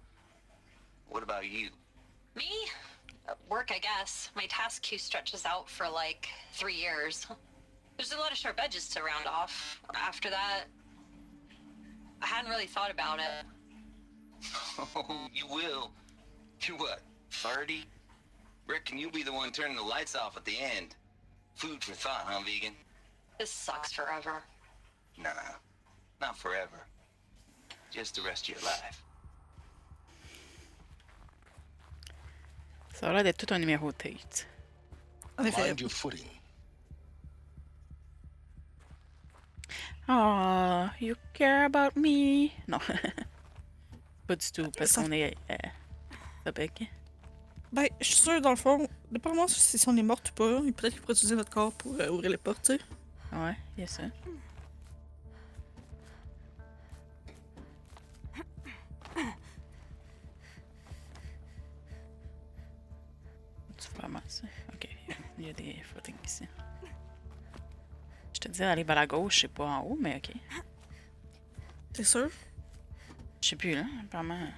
What about you? Me? Work, I guess. My task queue stretches out for like 3 years. There's a lot of sharp edges to round off. After that, I hadn't really thought about it. Oh, you will. You're what, 30? Reckon you'll be the one turning the lights off at the end. Food for thought, huh, vegan? This sucks forever. Nah, not forever. Just the rest of your life. Ça a l'air d'être tout un numéro de tête. En effet. Find your footing. Oh, you care about me? Non. Pas du tout, parce Ça- qu'on est Sobek. Ben, je suis sûre, dans le fond, dépendamment si on est morte ou pas, peut-être qu'il pourrait utiliser notre corps pour ouvrir les portes, tu sais. Ouais, il y a ça. Tu peux ramasser? Ok, il y a des footings ici. Je te disais d'aller vers la gauche, je sais pas en haut, mais ok. T'es sûr? Je sais plus, là, apparemment.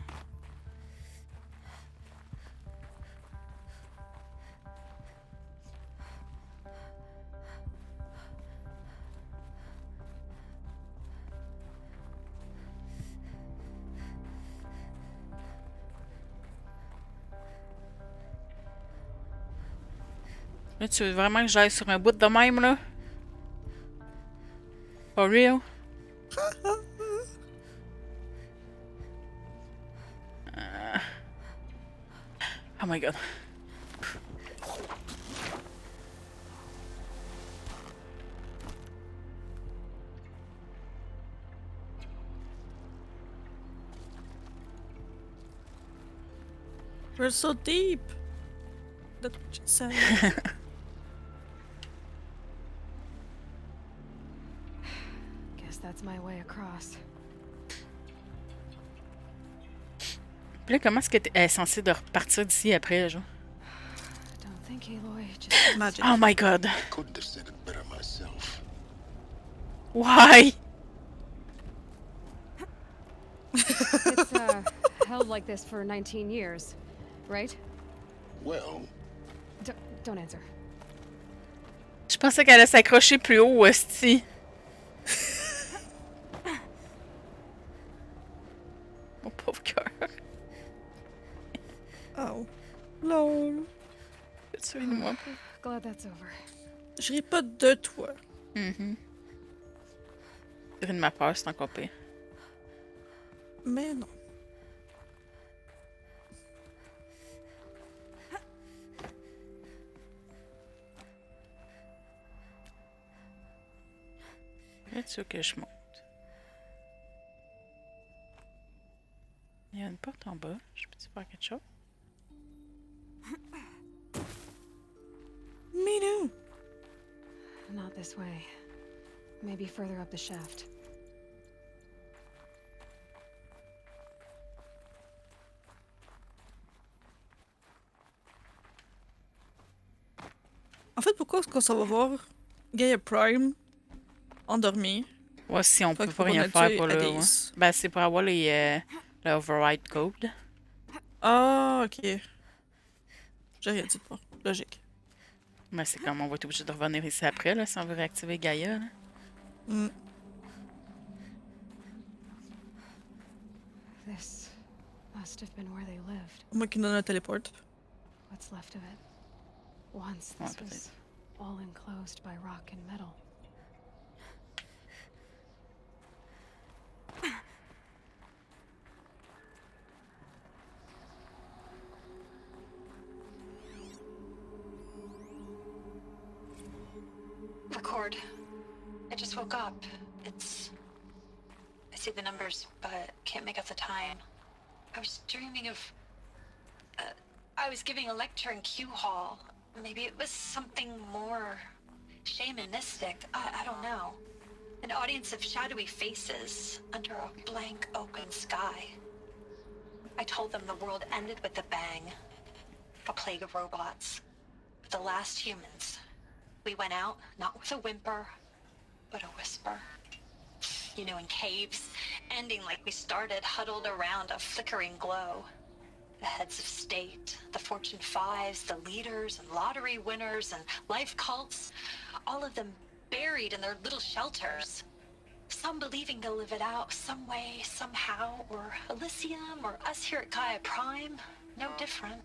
Là, tu veux vraiment que j'aille sur un bout de même, là? For real? Oh my god. We're so deep. That's what you said. Guess that's my way across. Puis là, comment est-ce que t'es censé de repartir d'ici après, genre? Don't think Aloy just... Magic. Oh my god. Couldn't have said it better myself. Why? It's, held like this for 19 years, right? Well, Don't answer. Je pensais qu'elle allait s'accrocher plus haut, hostie. Mon pauvre cœur. Oh. Lol. Souviens-moi. Glad that's over. Je ris pas de toi. C'est de ma peur, c'est encore pire. Mais non. Est-ce que je monte? Il y a une porte en bas. Je peux-tu faire quelque chose? Minou! Not this way. Maybe further up the shaft. En fait, pourquoi est-ce qu'on s'en va voir Gaia Prime endormi? Ouais, si on peut Fait pas qu'on rien a faire tué pour le. Ouais. Hades. Ben, c'est pour avoir le override code. Ah, ok. J'ai rien dit de bon. Logique. Mais c'est comme on va être obligé de revenir ici après, là, si on veut réactiver Gaia. Là. Mm. This must have been where they lived. Moi qui donne un téléport. What's left of it. Once Ouais, this was peut-être. all enclosed by rock and metal. Record. I just woke up. I see the numbers, but can't make out the time. I was dreaming of... I was giving a lecture in Q Hall. Maybe it was something more shamanistic. I don't know. An audience of shadowy faces under a blank open sky. I told them the world ended with a bang. A plague of robots. The last humans. We went out, not with a whimper, but a whisper. You know, in caves, ending like we started, huddled around a flickering glow. The heads of state, the Fortune 5s, the leaders and lottery winners and life cults, all of them buried in their little shelters. Some believing they'll live it out some way, somehow, or Elysium, or us here at Gaia Prime, no different.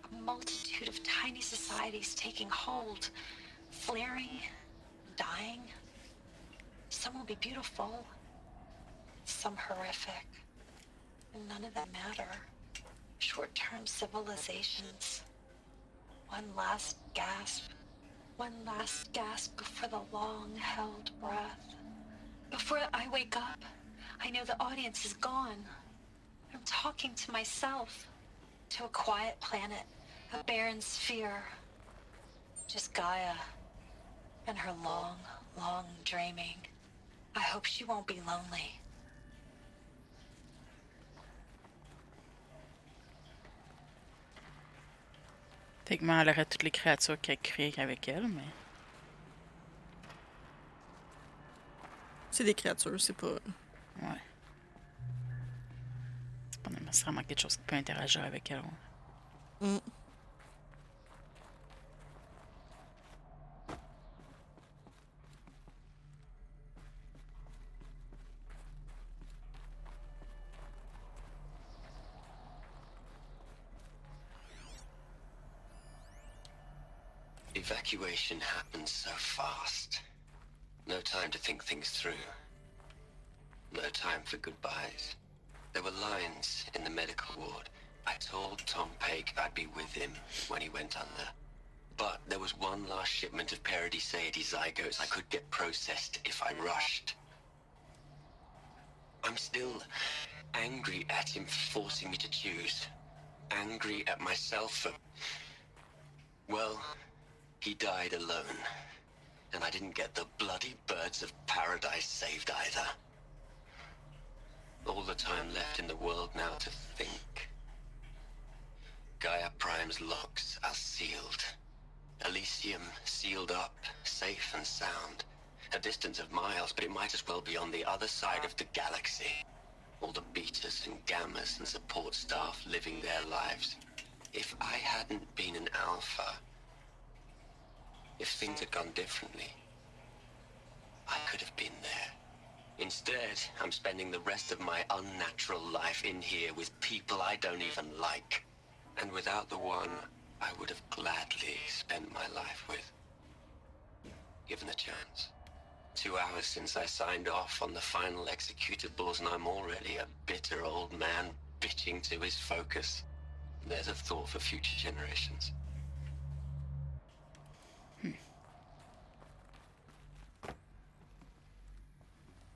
A multitude of tiny societies taking hold, flaring, dying. Some will be beautiful, some horrific, and none of them matter. Short-term civilizations. One last gasp. One last gasp before the long-held breath. Before I wake up, I know the audience is gone. I'm talking to myself. To a quiet planet. A barren sphere. Just Gaia. And her long, long dreaming. I hope she won't be lonely. Techniquement, elle aurait toutes les créatures qu'elle crée avec elle, mais. C'est des créatures, c'est pas... Ouais. C'est pas nécessairement quelque chose qui peut interagir avec elle. Ouais. Mm. Evacuation happens so fast. No time to think things through. No time for goodbyes. There were lines in the medical ward. I told Tom Pake I'd be with him when he went under. But there was one last shipment of Paradiseidae zygotes I could get processed if I rushed. I'm still angry at him for forcing me to choose. Angry at myself for... Well... He died alone, and I didn't get the bloody birds of paradise saved either. All the time left in the world now to think. Gaia Prime's locks are sealed. Elysium sealed up, safe and sound. A distance of miles, but it might as well be on the other side of the galaxy. All the betas and gammas and support staff living their lives. If I hadn't been an alpha... If things had gone differently, I could have been there. Instead, I'm spending the rest of my unnatural life in here with people I don't even like. And without the one I would have gladly spent my life with. Given the chance. 2 hours since I signed off on the final executables and I'm already a bitter old man bitching to his focus. There's a thought for future generations.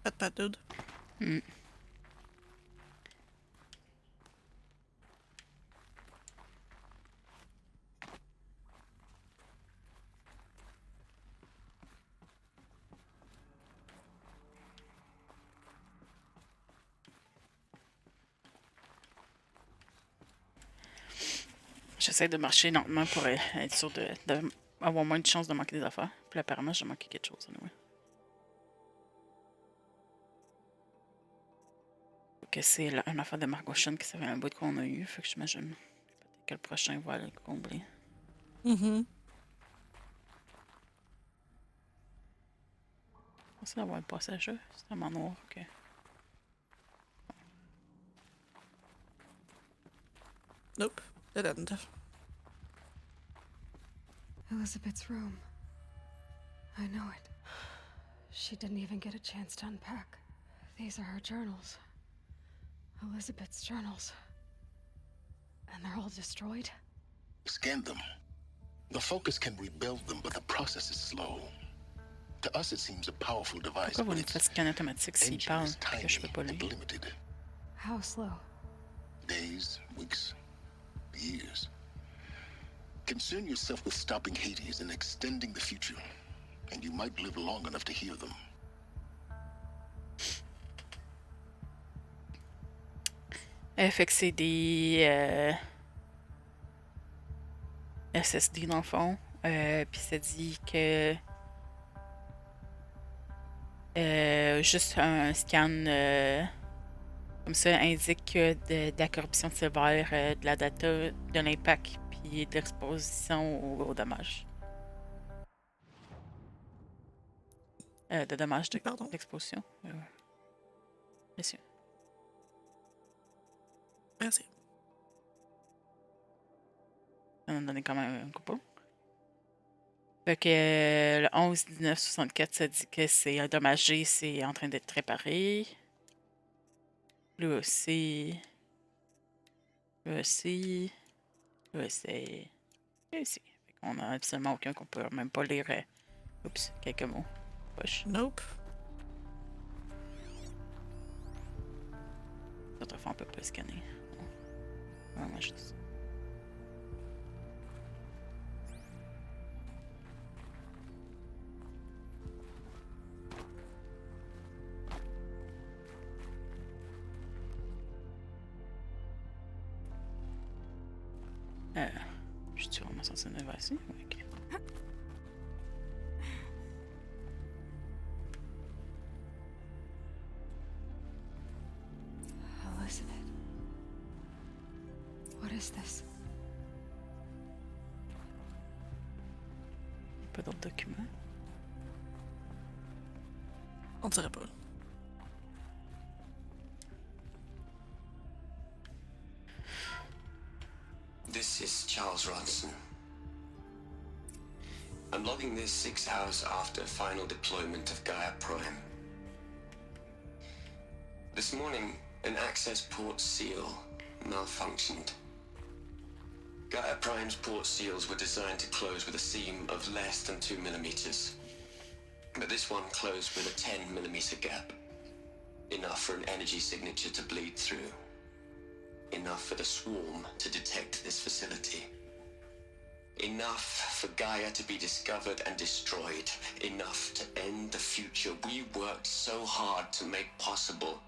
Pat pat dude. J'essaie de marcher lentement pour être sûr d'avoir moins de chances de manquer des affaires. Puis apparemment, j'ai manqué quelque chose. Anyway. Que c'est une affaire de Margoshan qui savait un bout qu'on a eu. Fait que j'imagine peut-être que le prochain va le combler. C'est d'avoir le passageux. C'est un noir. Ok. Nope, it didn't. Elizabeth's room. I know it. She didn't even get a chance to unpack. These are her journals. Elizabeth's journals. And they're all destroyed? Scan them. The Focus can rebuild them, but the process is slow. To us, it seems a powerful device. Pourquoi vous me faites scanner automatique s'il parle que je peux pas lire? How slow? Days, weeks, years. Concern yourself with stopping Hades and extending the future, and you might live long enough to hear them. Fait que c'est des SSD dans le fond. Puis ça dit que juste un scan comme ça indique de la corruption sévère de la data, de l'impact puis de l'exposition aux dommages. De dommages d'exposition. Messieurs. Merci. Ça m'a donné quand même un coupon. Fait que le 11-19-64, ça dit que c'est endommagé, c'est en train d'être réparé. Là aussi. Là aussi. Là aussi. Là aussi. Fait qu'on a absolument aucun qu'on peut même pas lire. Oups, quelques mots. Poche. Nope. D'autres fois, on peut pas scanner. Non. Vraiment juste. Je suis vraiment censé me lever ici? Ok. Elizabeth. What is this? Pas d'autres documents? On dirait pas. This is Charles Ronson. I'm logging this 6 hours after final deployment of Gaia Prime. This morning, an access port seal malfunctioned. Gaia Prime's port seals were designed to close with a seam of less than 2 millimeters. But this one closed with a 10 millimeter gap. Enough for an energy signature to bleed through. Enough for the swarm to detect this facility. Enough for Gaia to be discovered and destroyed. Enough to end the future we worked so hard to make possible.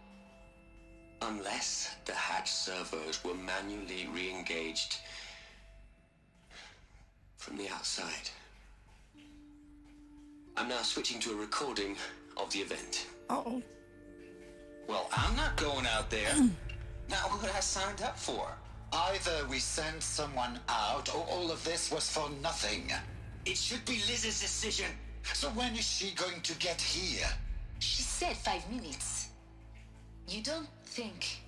Unless the hatch servos were manually re-engaged from the outside. I'm now switching to a recording of the event. Uh-oh. Well, I'm not going out there. Not what I signed up for. Either we send someone out, or all of this was for nothing. It should be Liz's decision. So when is she going to get here? She said 5 minutes. You don't think...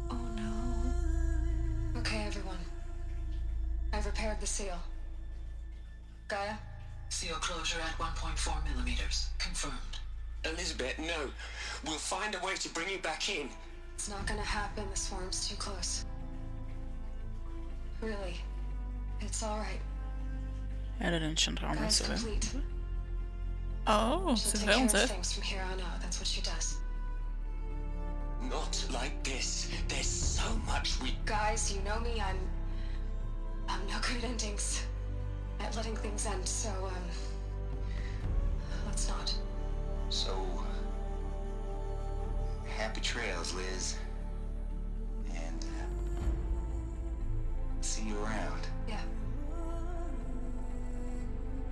Oh no. Okay, everyone. I've repaired the seal. Gaia? Seal closure at 1.4 millimeters. Confirmed. Elizabeth, no. We'll find a way to bring you back in. It's not gonna happen. The swarm's too close. Really. It's alright. Elle a une chaîne vraiment Gaia's sur elle. complete. Oh, She'll c'est take vrai, on care of dirait. things from here on out. That's what she does. Not like this. There's so much we... Guys, you know me. I'm no good at endings. At letting things end. So let's not. So, happy trails, Liz. And see you around. Yeah.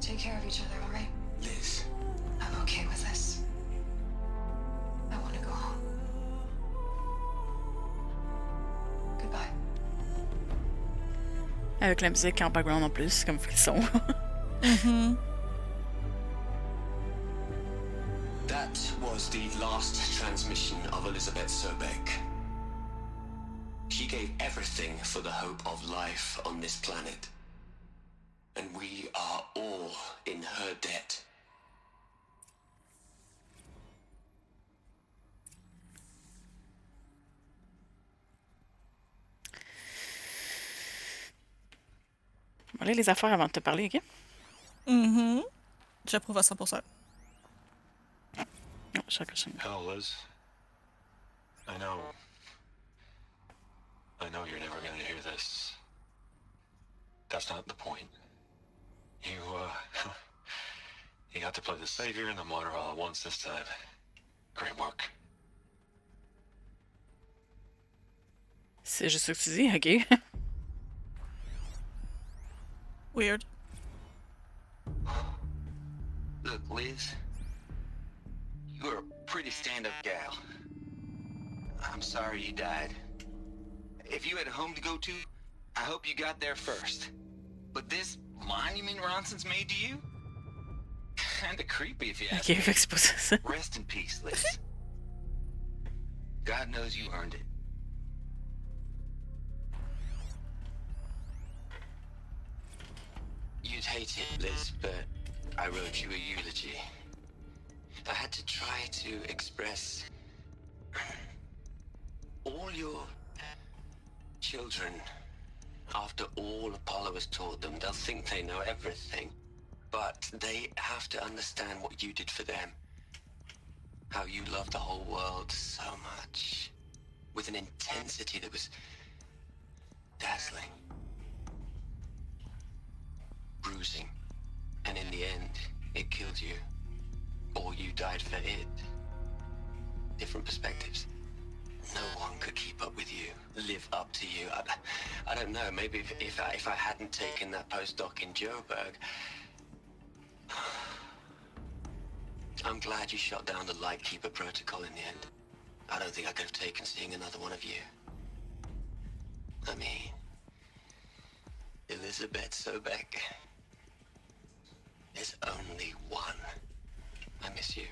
Take care of each other, all right? Liz. I'm okay with this. I want to go home. Goodbye. Avec la musique en background en plus, comme frisson. That was the last transmission of Elizabeth Sobek. She gave everything for the hope of life on this planet. And we are all in her debt. On va lire les affaires avant de te parler, ok? J'approuve à 100%. Oh, chacun. Hell, Liz. I know you're never gonna hear this. That's not the point. You got to play the savior and the martyr all at once this time. Great work. C'est juste ce que tu dis, ok? Weird. Look, Liz. You're a pretty stand-up gal. I'm sorry you died. If you had a home to go to, I hope you got there first. But this monument Ronson's made to you? Kinda creepy if you ask Ok, me. fait que c'est pas ça. Rest in peace, Liz. God knows you earned it. You'd hate it, Liz, but I wrote you a eulogy. I had to try to express all your children. After all Apollo has taught them, they'll think they know everything. But they have to understand what you did for them. How you loved the whole world so much. With an intensity that was dazzling. Bruising. And in the end, it killed you. Or you died for it. Different perspectives. No one could keep up with you, live up to you. I don't know, maybe if I hadn't taken that postdoc in Joburg. I'm glad you shot down the Lightkeeper protocol in the end. I don't think I could have taken seeing another one of you. I mean, Elizabeth Sobek. There's only one. I miss you.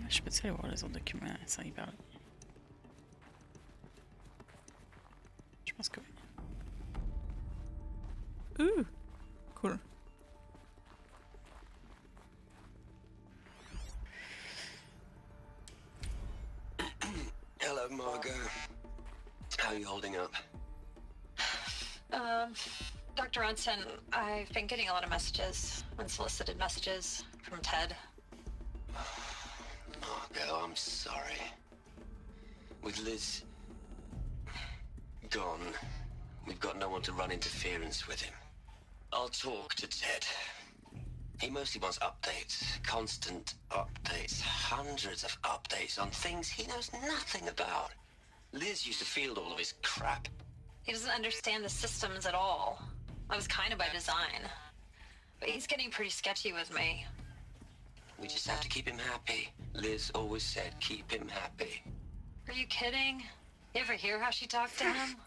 Je peux-tu aller voir les autres documents sans y parler? Je pense que oui. Ooh, cool. Hello, Margot. How are you holding up? Dr. Ronson, I've been getting a lot of messages, unsolicited messages from Ted. Margot, I'm sorry. With Liz gone, we've got no one to run interference with him. I'll talk to Ted. He mostly wants updates, constant updates, hundreds of updates on things he knows nothing about. Liz used to field all of his crap. He doesn't understand the systems at all. That was kind of by design. But he's getting pretty sketchy with me. We just have to keep him happy. Liz always said keep him happy. Are you kidding? You ever hear how she talked to him?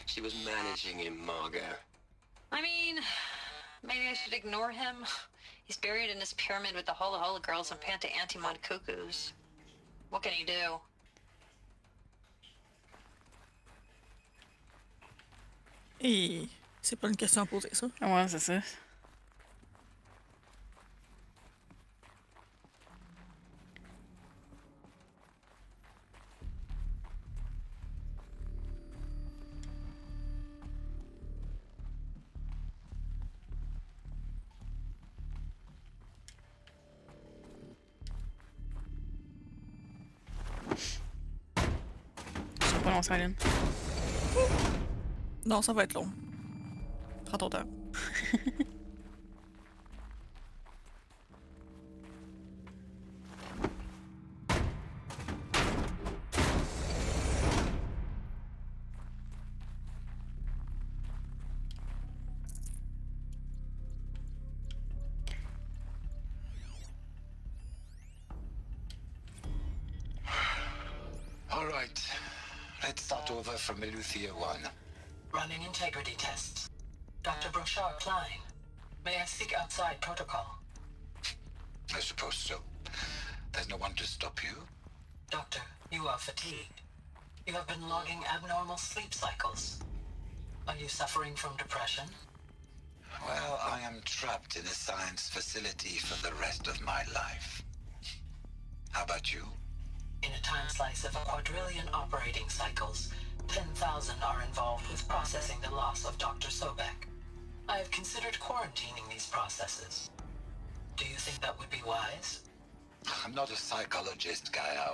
She was managing him, Margot. I mean, maybe I should ignore him. He's buried in his pyramid with the Hola Hola girls and Panta Antimod cuckoos. What can he do? Et c'est pas une question à poser, ça. Ouais, c'est ça. Non, Saline. Non, ça va être long. Prends ton temps. All right. Let's start over from Eleuthia 1. Running integrity tests. Dr. Brochard Klein. May I speak outside protocol? I suppose so. There's no one to stop you? Doctor, you are fatigued. You have been logging abnormal sleep cycles. Are you suffering from depression? Well, I am trapped in a science facility for the rest of my life. How about you? In a time slice of a quadrillion operating cycles, 10,000 are involved with processing the loss of Dr. Sobek. I have considered quarantining these processes. Do you think that would be wise? I'm not a psychologist, Gaia,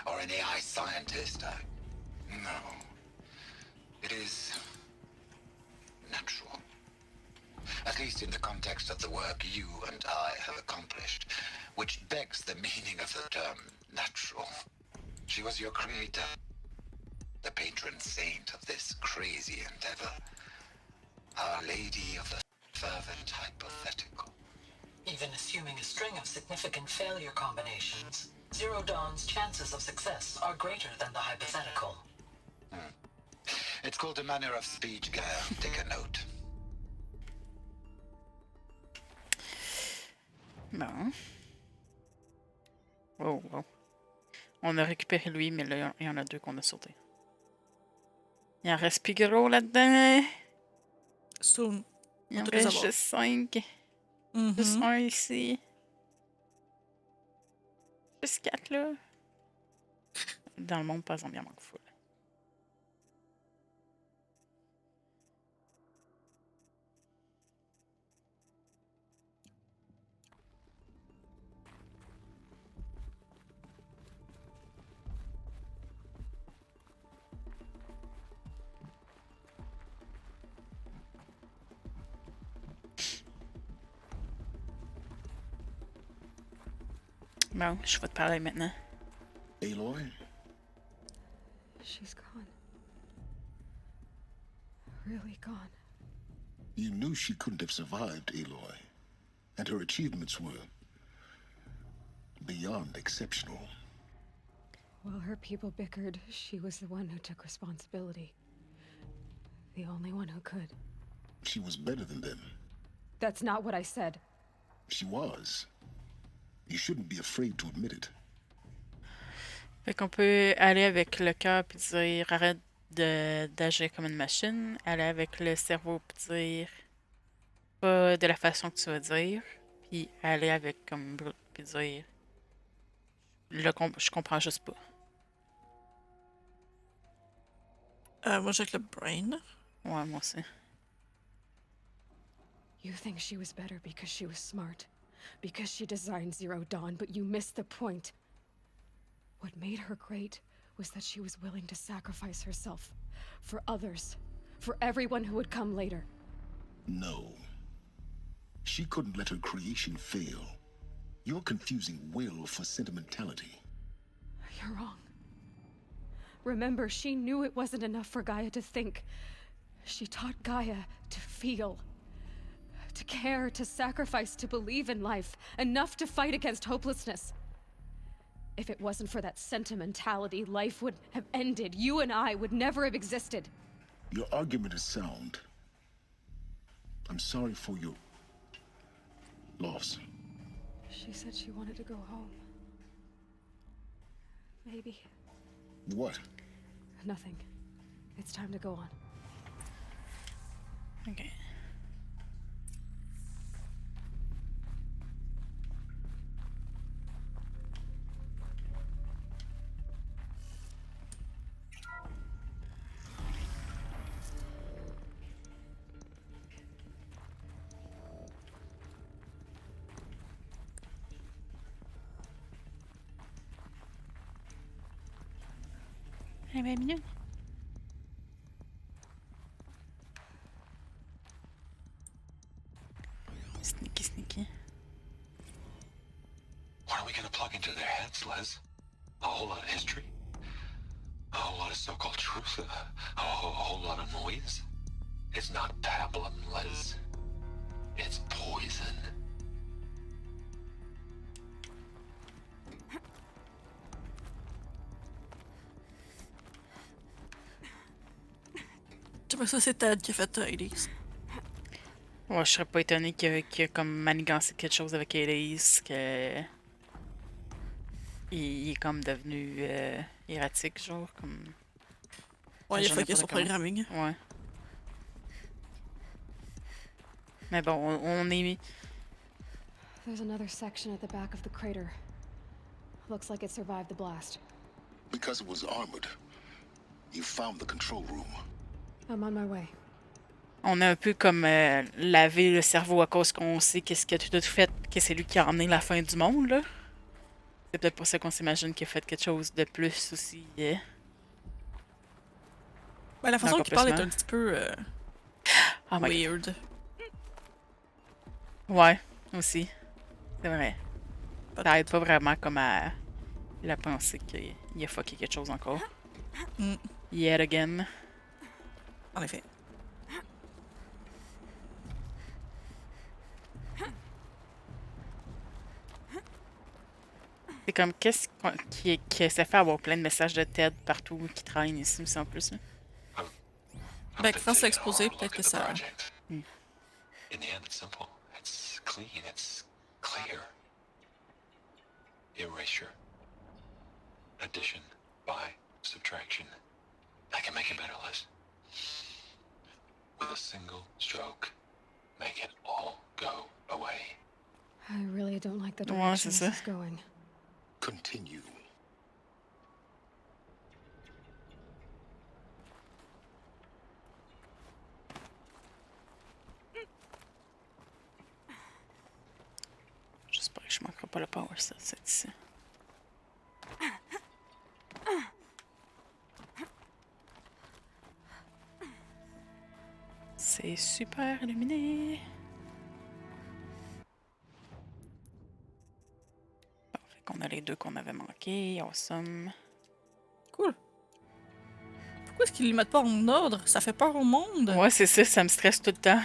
or an AI scientist. No. It is natural. At least in the context of the work you and I have accomplished, which begs the meaning of the term natural. She was your creator, the patron saint of this crazy endeavor, Our Lady of the Fervent Hypothetical. Even assuming a string of significant failure combinations, Zero Dawn's chances of success are greater than the hypothetical. It's called a manner of speech, Gaia. Take a note. Bon. Oh, wow. On a récupéré lui, mais là, il y en a deux qu'on a sauté. Il en reste plus gros là-dedans. Soon. Il en reste juste 5. Juste un ici. Juste 4 là. Dans le monde, par exemple, il en manque full. Bon, je vais te parler maintenant. Aloy? She's gone. Really gone. You knew she couldn't have survived, Aloy. And her achievements were beyond exceptional. While her people bickered, she was the one who took responsibility. The only one who could. She was better than them. That's not what I said. She was. You shouldn't be afraid to admit it. Fait qu'on peut aller avec le cœur puis dire arrête d'agir comme une machine, aller avec le cerveau puis dire pas de la façon que tu vas dire, puis aller avec comme brut puis dire je comprends juste pas. Moi j'ai avec le brain. Ouais, moi aussi. You think she was better because she was smart, because she designed Zero Dawn, but you missed the point. What made her great was that she was willing to sacrifice herself for others, for everyone who would come later. No. She couldn't let her creation fail. You're confusing will for sentimentality. You're wrong. Remember, she knew it wasn't enough for Gaia to think. She taught Gaia to feel. To care, to sacrifice, to believe in life. Enough to fight against hopelessness. If it wasn't for that sentimentality, life would have ended. You and I would never have existed. Your argument is sound. I'm sorry for your loss. She said she wanted to go home. Maybe. What? Nothing. It's time to go on. Okay. Hey, baby. so-called truth? A whole lot of noise? It's not pablum, Liz. It's poison. Ça, c'est Ted qui a fait Hades. Ouais, je serais pas étonné qu'il a comme manigancé quelque chose avec Elise, que. Il est comme devenu erratique, genre, comme. Ouais, il a fucké son programming. Ouais. Mais bon, on est. There's another section at the back of the crater. Looks like it survived the blast. Because it was armored, you found the control room. I'm on my way. On a un peu comme lavé le cerveau à cause qu'on sait qu'est-ce qu'il a tout fait, que c'est lui qui a ramené la fin du monde, là. C'est peut-être pour ça qu'on s'imagine qu'il a fait quelque chose de plus aussi. Ben, la façon qu'il parle est un petit peu weird. Ouais, aussi. C'est vrai. Ça aide pas vraiment comme à la penser qu'il a fucké quelque chose encore. Yet again. En effet. C'est comme qu'est-ce qui ça fait avoir plein de messages de Ted partout qui traînent ici aussi en plus. Là. Ben, quand c'est exposé, peut-être que ça. In the end, it's simple. It's clean. It's clear. Erasure. Addition. By subtraction. I can make it better, Liz. With a single stroke, make it all go away. I really don't like the direction this is going. Continue. J'espère que je manquerai pas le power set, c'est ici. C'est super illuminé. Bon, fait qu'on a les deux qu'on avait manqués. Awesome. Cool. Pourquoi est-ce qu'ils les mettent pas en ordre? Ça fait peur au monde. Ouais, c'est ça me stresse tout le temps.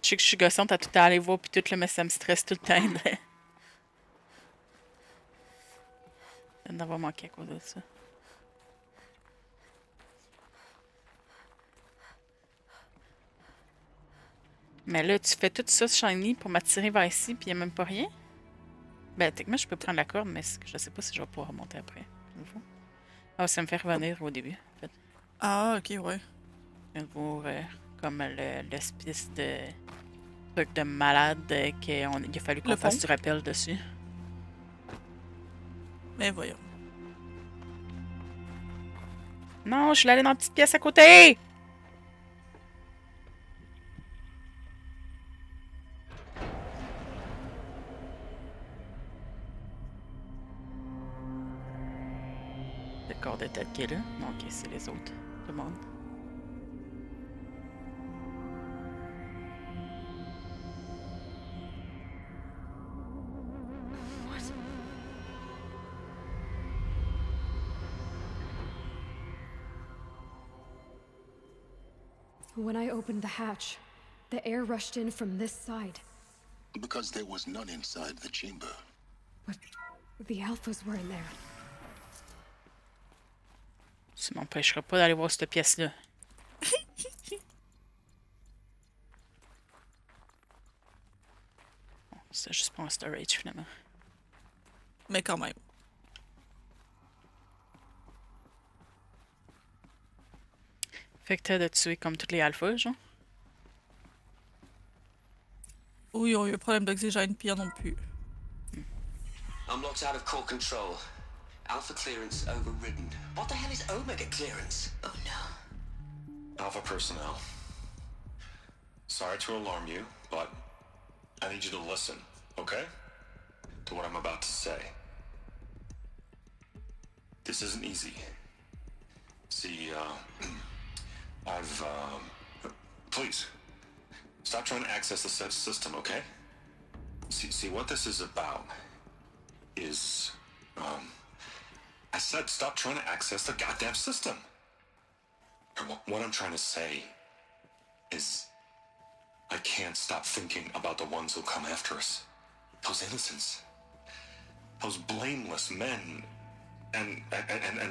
Je sais que je suis gossante à tout le temps aller voir puis tout, là, mais ça me stresse tout le temps. D'en avoir manqué à cause de ça. Mais là, tu fais tout ça, Shiny, pour m'attirer vers ici, puis il n'y a même pas rien? Ben, techniquement, je peux prendre la corde, mais je sais pas si je vais pouvoir remonter après. Ah, ça me fait revenir au début, en fait. Ah, ok, ouais. Je viens de voir comme l'espèce de truc de malade qu'il a fallu qu'on fasse du rappel dessus. Mais voyons. Non, je suis allée dans la petite pièce à côté! Le corps de tête qui est là. Non, ok, c'est les autres. Tout le monde. When I opened the hatch, the air rushed in from this side. Because there was none inside the chamber. But the alphas were in there. Ça m'empêchera pas d'aller voir cette pièce-là. Bon, c'est juste pour un storage, finalement. Mais quand même. Fait que t'as de tuer comme toutes les alphas, genre? Oui, ils ont eu un problème d'oxygène, puis ils en ont plus. I'm locked out of core control. Alpha clearance overridden. What the hell is Omega clearance? Oh no. Alpha personnel. Sorry to alarm you, but I need you to listen, okay? To what I'm about to say. This isn't easy. See, please, stop trying to access the system, okay? See, what this is about is, I said stop trying to access the goddamn system. What I'm trying to say is I can't stop thinking about the ones who come after us. Those innocents. Those blameless men and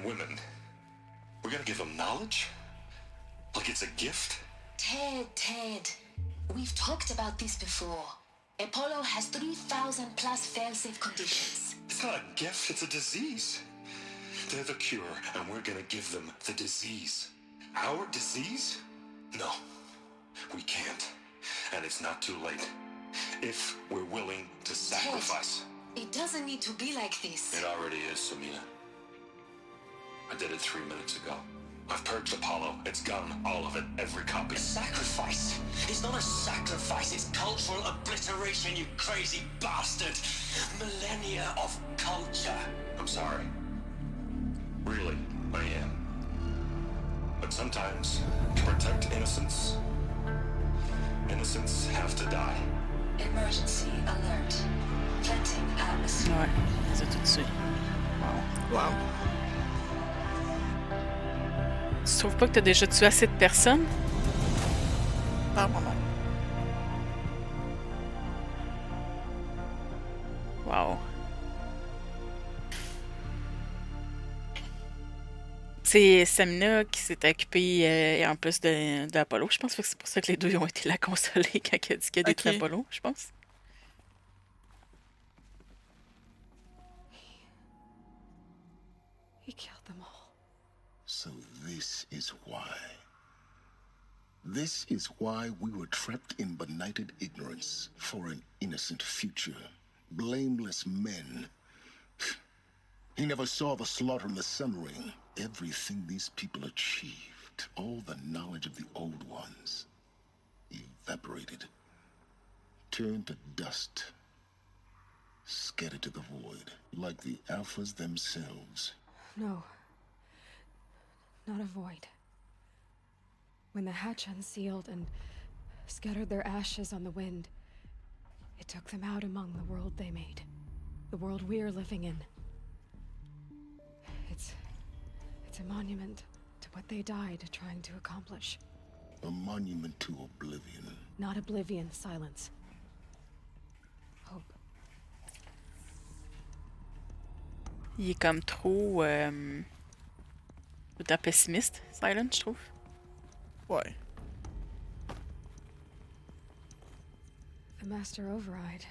women. We're gonna give them knowledge? Like it's a gift? Ted. We've talked about this before. Apollo has 3,000 plus fail-safe conditions. It's not a gift, it's a disease. They're the cure, and we're gonna give them the disease. Our disease? No, we can't. And it's not too late. If we're willing to sacrifice. Ted, it doesn't need to be like this. It already is, Samina. I did it 3 minutes ago. I've purged Apollo. It's gone, all of it, every copy. A sacrifice? It's not a sacrifice, it's cultural obliteration, you crazy bastard! Millennia of culture. I'm sorry. Really, I am. But sometimes, to protect innocence, innocents have to die. Emergency alert. Venting atmosphere. Ouais, c'est tout de suite. Wow. Tu trouves pas que t'as déjà tué assez de personnes? Par moment. Wow. C'est Samina qui s'est occupée en plus d'Apollo, je pense que c'est pour ça que les deux ont été la consoler quand elle a dit qu'elle a détruit Apollo, je pense. He killed them all. So this is why. This is why we were trapped in benighted ignorance for an innocent future. Blameless men. He never saw the slaughter in the Sun Ring. Everything these people achieved, all the knowledge of the old ones, evaporated, turned to dust, scattered to the void, like the Alphas themselves. No. Not a void. When the hatch unsealed and scattered their ashes on the wind, it took them out among the world they made. The world we're living in. It's a monument to what they died trying to accomplish. A monument to oblivion. Not oblivion, silence. Hope. Il est comme trop pessimiste, Silent, je trouve. Ouais. The Master Override.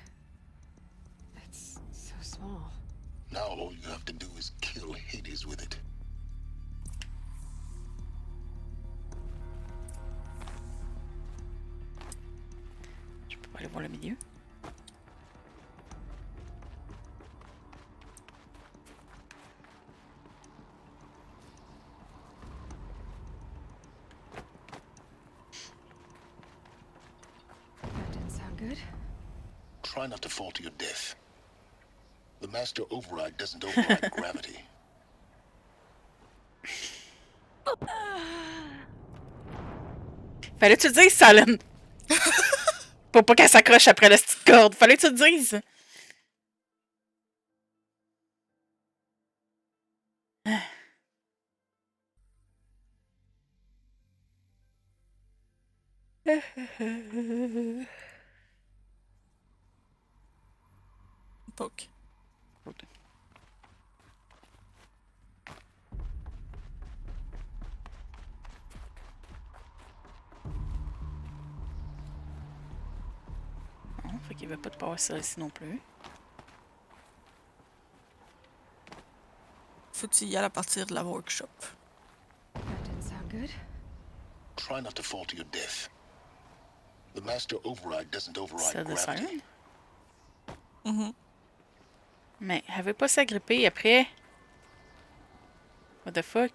It's so small. Now all you have to do is kill Hades with it. Je peux pas aller voir le milieu. That didn't sound good. Try not to fall to your death. The Master Override doesn't override gravity. Fallait que tu le dises, Silent! Pour pas qu'elle s'accroche après la petite corde. Fallait que tu le dises! Poke. Non, fait qu'il veut pas de passer ici non plus. Faut que tu y ailles à partir de la workshop. That didn't sound good. Try not to fall to your death. The Master Override doesn't override Ça de gravity. Silent? Mhm. Mais elle veut pas s'agripper après. What the fuck?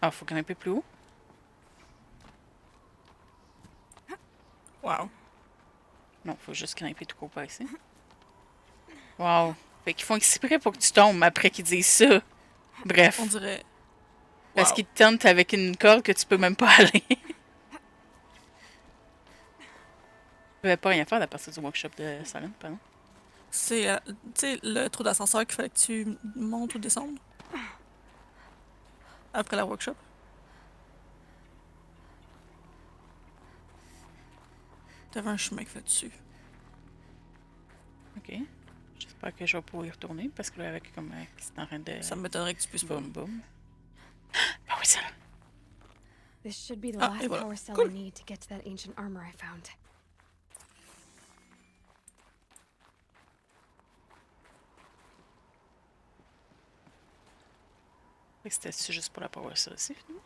Ah, faut grimper plus haut? Wow. Non, faut juste grimper tout court par ici. Wow. Fait qu'ils font exprès pour que tu tombes après qu'ils disent ça. Bref. On dirait. Parce Wow. qu'ils te tentent avec une corde que tu peux même pas aller. Je pouvais pas rien faire à partir du workshop de Silent, pardon. C'est, tu sais, le trou d'ascenseur qu'il fallait que tu montes ou descendes. Après la workshop. T'avais un chemin qu'il fallait dessus. Ok. J'espère que je vais pouvoir y retourner parce que là, avec comme c'est en train de. Ça m'étonnerait que tu puisses pas. Boum, boum. Ah oui, ça là. This should be the Ah, last et voilà. power cell Cool. I need to get to that ancient armor I found. Fait que c'était juste pour la power ça aussi, finalement.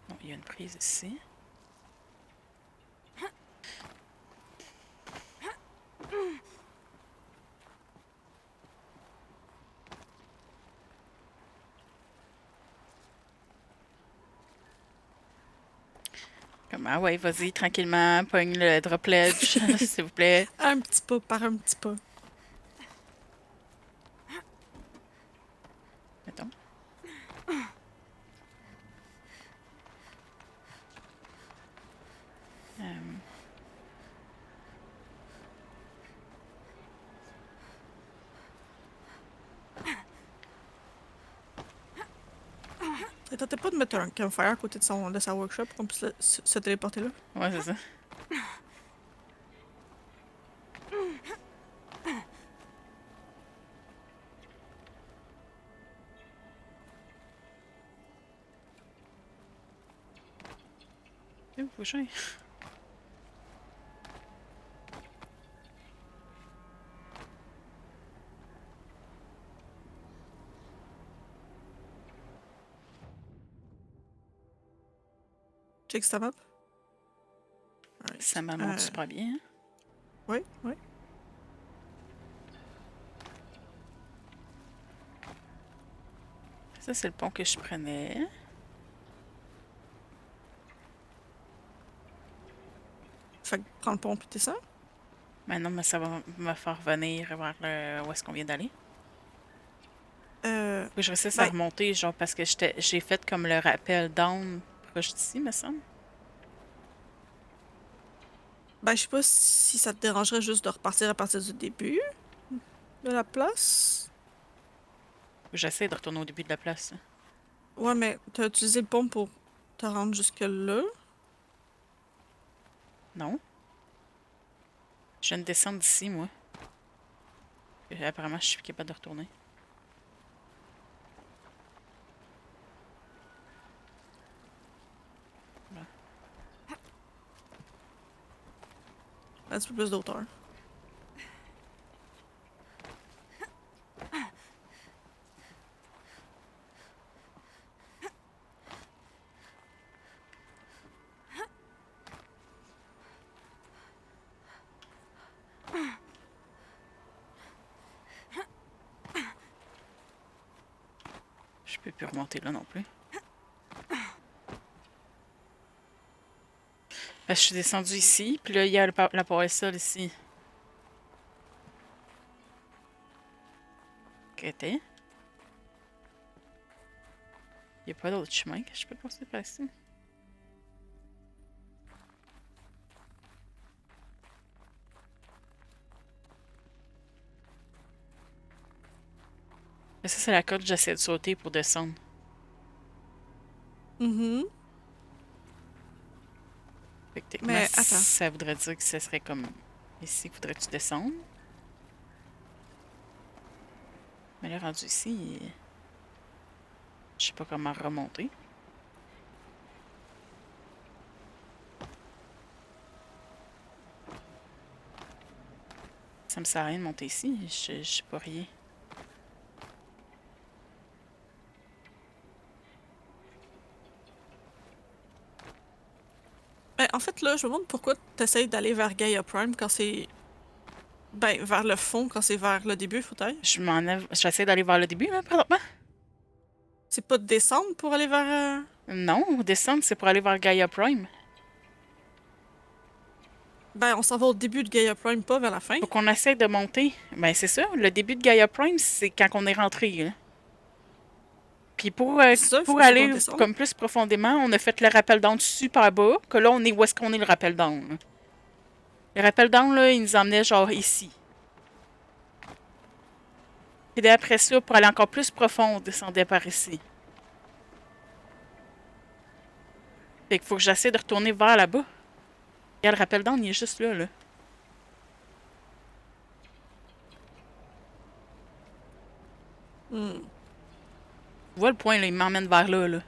Non, il y a une prise ici. Comme, ah ouais, vas-y, tranquillement, pogne le drop ledge, s'il vous plaît. Un petit pas par un petit pas. Mettons. Ça tentait pas de mettre un campfire à côté de sa workshop pour qu'on puisse se téléporter là? Ouais, c'est ça. Où faut que j'aille? Check sa map. Ça m'a monté super bien. Oui, oui. Ça, c'est le pont que je prenais. Fait que prends le pont puis descends. Mais non, mais ça va me faire revenir vers où est-ce qu'on vient d'aller. Faut que je réussisse à remonter, genre, parce que j'ai fait comme le rappel down proche d'ici, me semble. Ben, je sais pas si ça te dérangerait juste de repartir à partir du début de la place. J'essaie de retourner au début de la place. Ouais, mais t'as utilisé le pont pour te rendre jusque-là? Non. Je viens de descendre d'ici, moi. Et apparemment, je suis capable de retourner. Voilà. Un petit peu plus d'auteur. Je peux plus remonter là non plus. Parce que je suis descendue ici, puis là, il y a la power sol ici. Il n'y a pas d'autre chemin que je peux passer par ici. Mais ça, c'est la corde que j'essaie de sauter pour descendre. Mm-hmm. Fait que techniquement, ça voudrait dire que ce serait comme ici, il faudrait que tu descendes. Mais là, rendu ici, je sais pas comment remonter. Ça me sert à rien de monter ici, je sais pas rien. Ben, en fait, là, je me demande pourquoi t'essayes d'aller vers Gaia Prime quand c'est... Ben, vers le fond, quand c'est vers le début, faut-être. J'essaie d'aller vers le début, là, présentement. C'est pas de descendre pour aller vers... Non, descendre, c'est pour aller vers Gaia Prime. Ben, on s'en va au début de Gaia Prime, pas vers la fin. Faut qu'on essaie de monter. Ben, c'est ça. Le début de Gaia Prime, c'est quand on est rentré, là. Puis pour aller comme plus profondément, on a fait le rappel down super bas, que là, on est où est-ce qu'on est le rappel down. Le rappel down, là, il nous emmenait genre ici. Puis après ça, pour aller encore plus profond, on descendait par ici. Fait qu'il faut que j'essaie de retourner vers là-bas. Regarde, le rappel down, il est juste là, là. Hmm. Tu vois le point, là, il m'emmène vers là, là.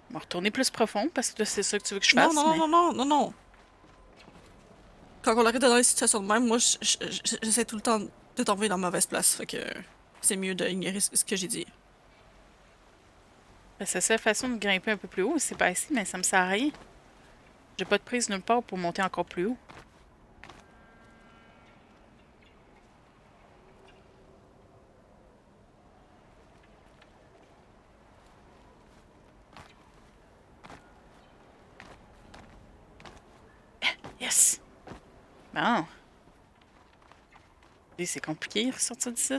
On va retourner plus profond, parce que là, c'est ça que tu veux que je fasse, mais... Non. Quand on arrive dans les situations de même, moi, j'essaie tout le temps de tomber dans la mauvaise place. Fait que c'est mieux d'ignorer ce que j'ai dit. Ben, c'est la seule façon de grimper un peu plus haut, c'est pas ici, mais ça me sert à rien. J'ai pas de prise nulle part pour monter encore plus haut. Yes! Bon. C'est compliqué, ressortir d'ici.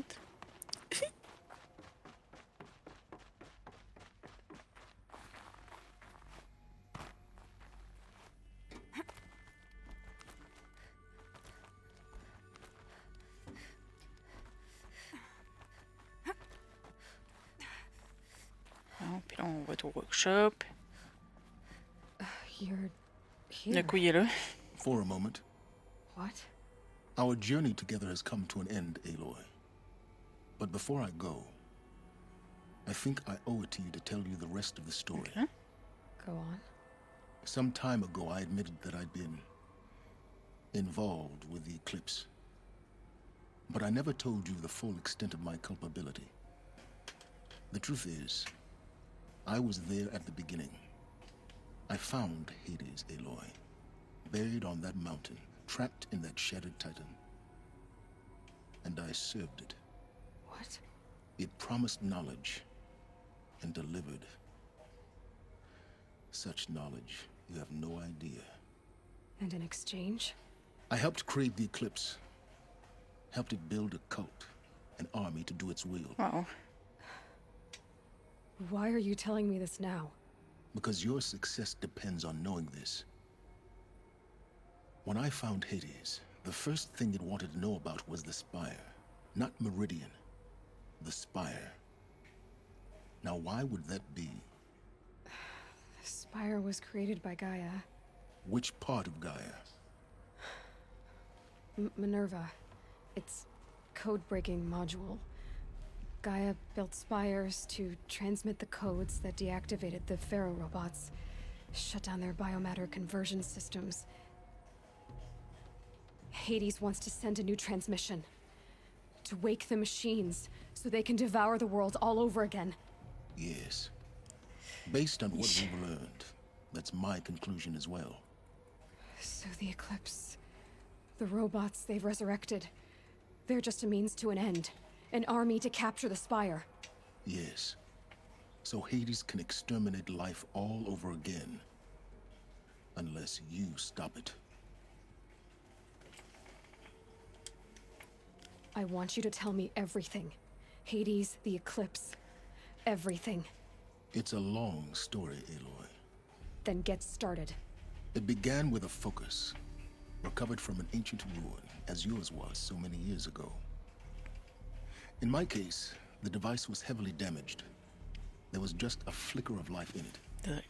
Bon, puis là, on va être au workshop. You're here. Le coup, il est là. For a moment. What? Our journey together has come to an end, Aloy. But before I go, I think I owe it to you to tell you the rest of the story. Okay. Go on. Some time ago, I admitted that I'd been involved with the eclipse. But I never told you the full extent of my culpability. The truth is, I was there at the beginning. I found Hades, Aloy, buried on that mountain, trapped in that shattered titan. And I served it. What? It promised knowledge and delivered. Such knowledge, you have no idea. And in exchange? I helped create the eclipse. Helped it build a cult, an army to do its will. Wow. Why are you telling me this now? Because your success depends on knowing this. When I found Hades, the first thing it wanted to know about was the Spire. Not Meridian. The Spire. Now, why would that be? The Spire was created by Gaia. Which part of Gaia? Minerva. Its code-breaking module. Gaia built spires to transmit the codes that deactivated the Pharaoh robots, shut down their biomatter conversion systems. Hades wants to send a new transmission. To wake the machines, so they can devour the world all over again. Yes. Based on what we've learned, that's my conclusion as well. So the Eclipse, the robots they've resurrected, they're just a means to an end. An army to capture the Spire. Yes. So Hades can exterminate life all over again. Unless you stop it. I want you to tell me everything. Hades, the Eclipse. Everything. It's a long story, Aloy. Then get started. It began with a focus. Recovered from an ancient ruin, as yours was so many years ago. In my case, the device was heavily damaged. There was just a flicker of life in it.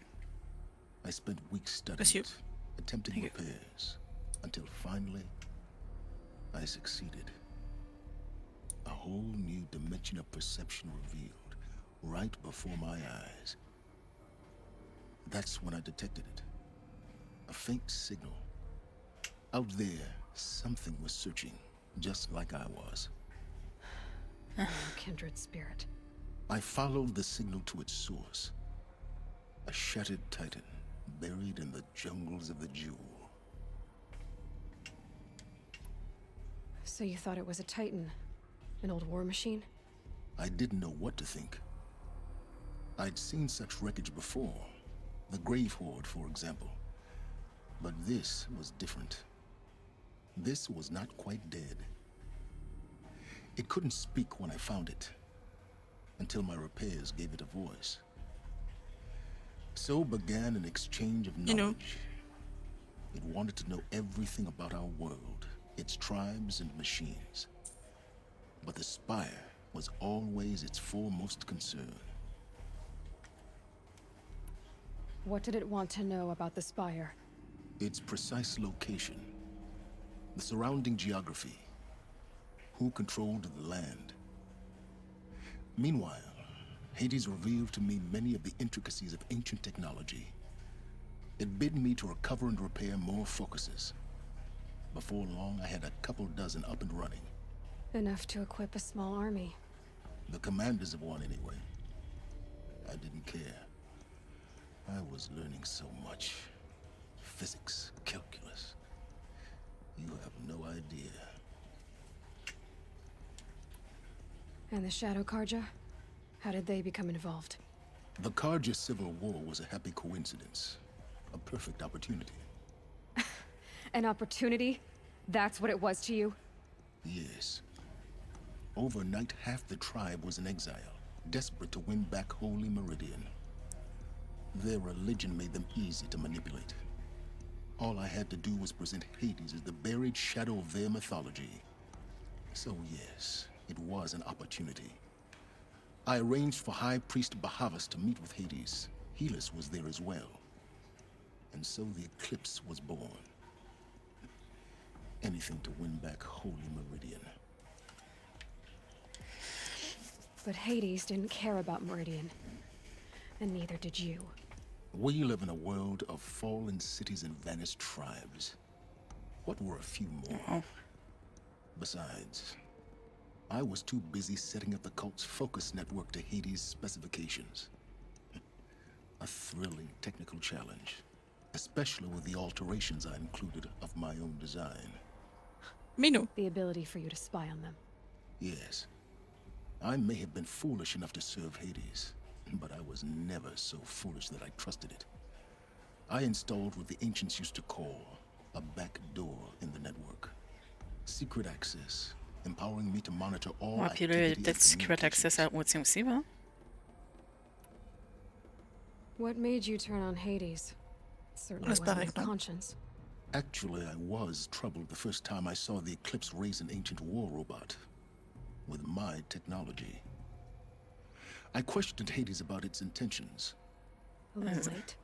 I spent weeks studying it, attempting repairs, until finally, I succeeded. A whole new dimension of perception revealed, right before my eyes. That's when I detected it. A faint signal. Out there, something was searching, just like I was. Kindred spirit. I followed the signal to its source. A shattered titan, buried in the jungles of the Jewel. So you thought it was a titan? An old war machine? I didn't know what to think. I'd seen such wreckage before, The Grave Horde, for example. But this was different. This was not quite dead. It couldn't speak when I found it, until my repairs gave it a voice. So began an exchange of knowledge. It wanted to know everything about our world, its tribes and machines. But the Spire was always its foremost concern. What did it want to know about the Spire? Its precise location, the surrounding geography, who controlled the land. Meanwhile, Hades revealed to me many of the intricacies of ancient technology. It bid me to recover and repair more focuses. Before long, I had a couple dozen up and running. Enough to equip a small army. The commanders of one, anyway. I didn't care. I was learning so much. Physics, calculus. You have no idea. And the Shadow Karja? How did they become involved? The Karja Civil War was a happy coincidence. A perfect opportunity. An opportunity? That's what it was to you? Yes. Overnight, half the tribe was in exile, desperate to win back Holy Meridian. Their religion made them easy to manipulate. All I had to do was present Hades as the buried shadow of their mythology. So yes, it was an opportunity. I arranged for High Priest Bahavas to meet with Hades. Helis was there as well. And so the eclipse was born. Anything to win back Holy Meridian. But Hades didn't care about Meridian. And neither did you. We live in a world of fallen cities and vanished tribes. What were a few more? Besides, I was too busy setting up the cult's focus network to Hades' specifications. A thrilling technical challenge, especially with the alterations I included of my own design. Minu. The ability for you to spy on them. Yes. I may have been foolish enough to serve Hades, but I was never so foolish that I trusted it. I installed what the ancients used to call a back door in the network. Secret access, empowering me to monitor all Ouais, puis là, il y a peut-être secret access à moitié aussi, hein? What made you turn on Hades? Certainly wasn't your conscience. Actually, I was troubled the first time I saw the Eclipse raise an ancient war robot with my technology. I questioned Hades about its intentions. A little late.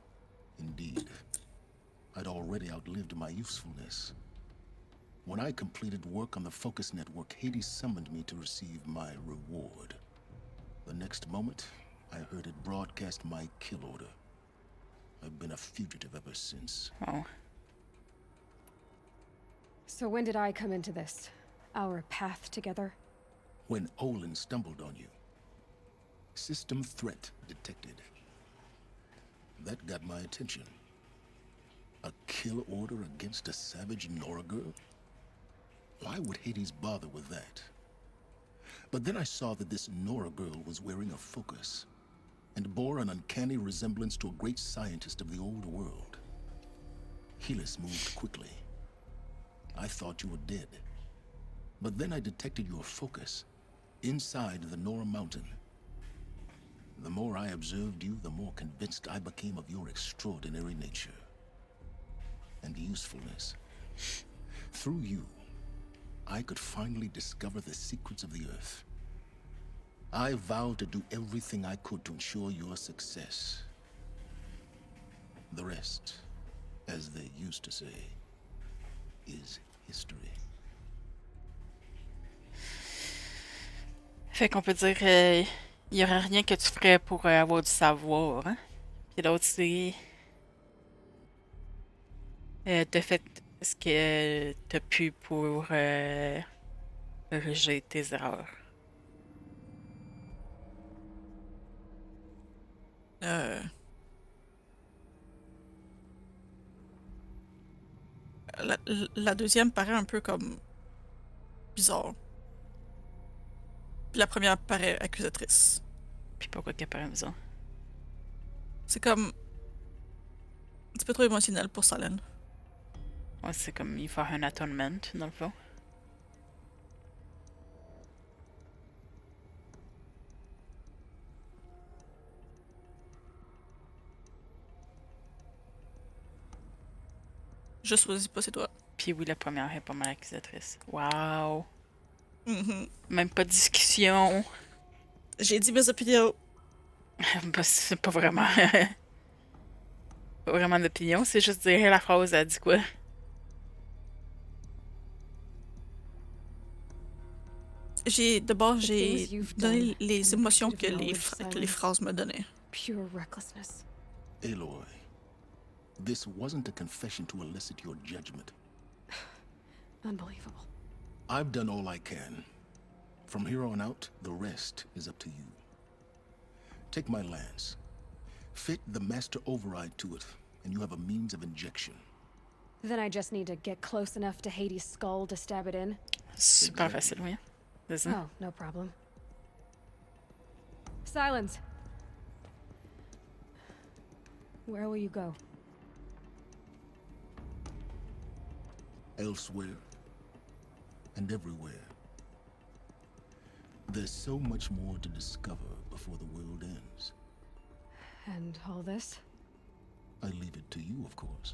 Indeed. I'd already outlived my usefulness. When I completed work on the Focus Network, Hades summoned me to receive my reward. The next moment, I heard it broadcast my kill order. I've been a fugitive ever since. Oh. So when did I come into this? Our path together? When Olin stumbled on you. System threat detected. That got my attention. A kill order against a savage Nora girl? Why would Hades bother with that? But then I saw that this Nora girl was wearing a focus and bore an uncanny resemblance to a great scientist of the old world. Helis moved quickly. I thought you were dead. But then I detected your focus inside the Nora mountain. The more I observed you, the more convinced I became of your extraordinary nature and usefulness. Through you, I could finally discover the secrets of the Earth. I vowed to do everything I could to ensure your success. The rest, as they used to say, is history. Fait qu'on peut dire il y aurait rien que tu ferais pour avoir du savoir, hein? Puis l'autre, c'est t'as fait ce que t'as pu pour corriger tes erreurs. La deuxième paraît un peu comme bizarre. Puis la première paraît accusatrice. Puis pourquoi qu'elle paraît bizarre? C'est comme... Un petit peu trop émotionnel pour Silent. Ouais, c'est comme il fait un atonement, dans le fond. Je choisis pas, c'est toi. Puis oui, la première est pas mal accusatrice. Wow! Mm-hmm. Même pas de discussion. J'ai dit mes opinions. Bah, c'est pas vraiment... pas vraiment d'opinion, c'est juste dire la phrase, elle dit quoi? D'abord, j'ai donné les émotions que les phrases me donnaient. Pure recklessness. Aloy, this wasn't a confession to elicit your judgment. Unbelievable. I've done all I can. From here on out, the rest is up to you. Take my lance. Fit the master override to it, and you have a means of injection. Then I just need to get close enough to Hades' skull to stab it in? Super facile, oui. Oh, no problem. Silence. Where will you go? Elsewhere. And everywhere. There's so much more to discover before the world ends. And all this? I leave it to you, of course.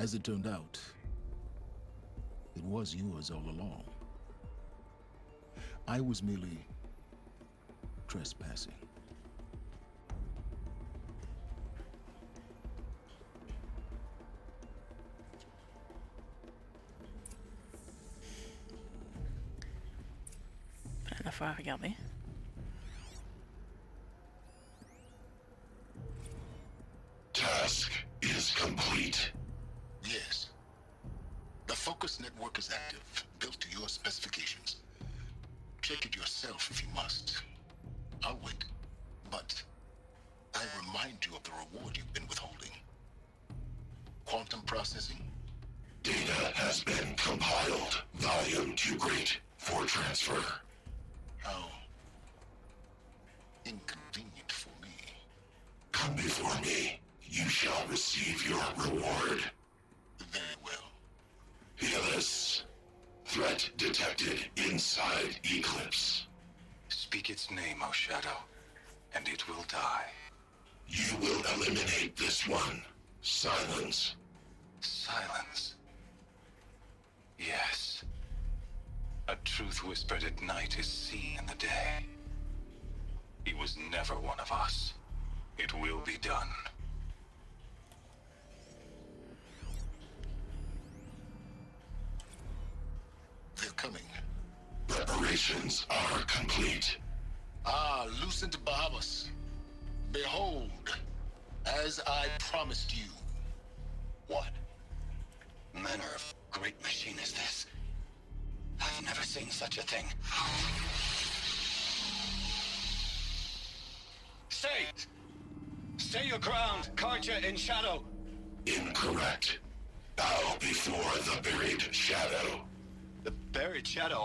As it turned out, it was yours all along. I was merely trespassing. Plein d'affaires à regarder. Task is complete. Yes. The focus network is active, built to your specifications. Check it yourself if you must. I'll wait. But I remind you of the reward you've been withholding. Quantum processing? Data has been compiled. Volume too great for transfer. How inconvenient for me. Come before me. You shall receive your reward. Very well. Healus. Threat detected inside Eclipse. Speak its name, O Shadow, and it will die. You will eliminate this one. Silence. Silence. Yes. A truth whispered at night is seen in the day. He was never one of us. It will be done. They're coming. Preparations are complete. Ah, Lucent Bahabas. Behold, as I promised you. What manner of great machine is this? I've never seen such a thing. Stay! Stay your ground, Karja in Shadow! Incorrect. Bow before the buried shadow. The buried shadow,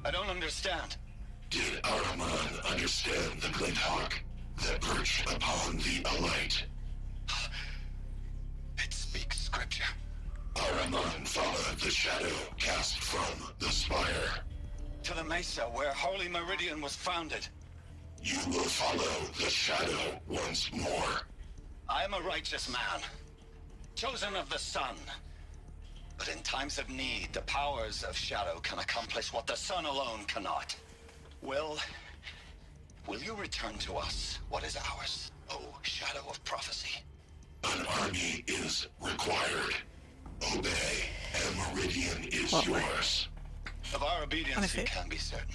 I don't understand. Did Araman understand the glint hawk that perched upon the alight? It speaks scripture. Araman followed the shadow cast from the spire. To the mesa where Holy Meridian was founded. You will follow the shadow once more. I am a righteous man, chosen of the sun. But in times of need, the powers of shadow can accomplish what the sun alone cannot. Will you return to us what is ours, O Shadow of Prophecy? An army is required. Obey, and Meridian is yours. Of our obedience you can be certain.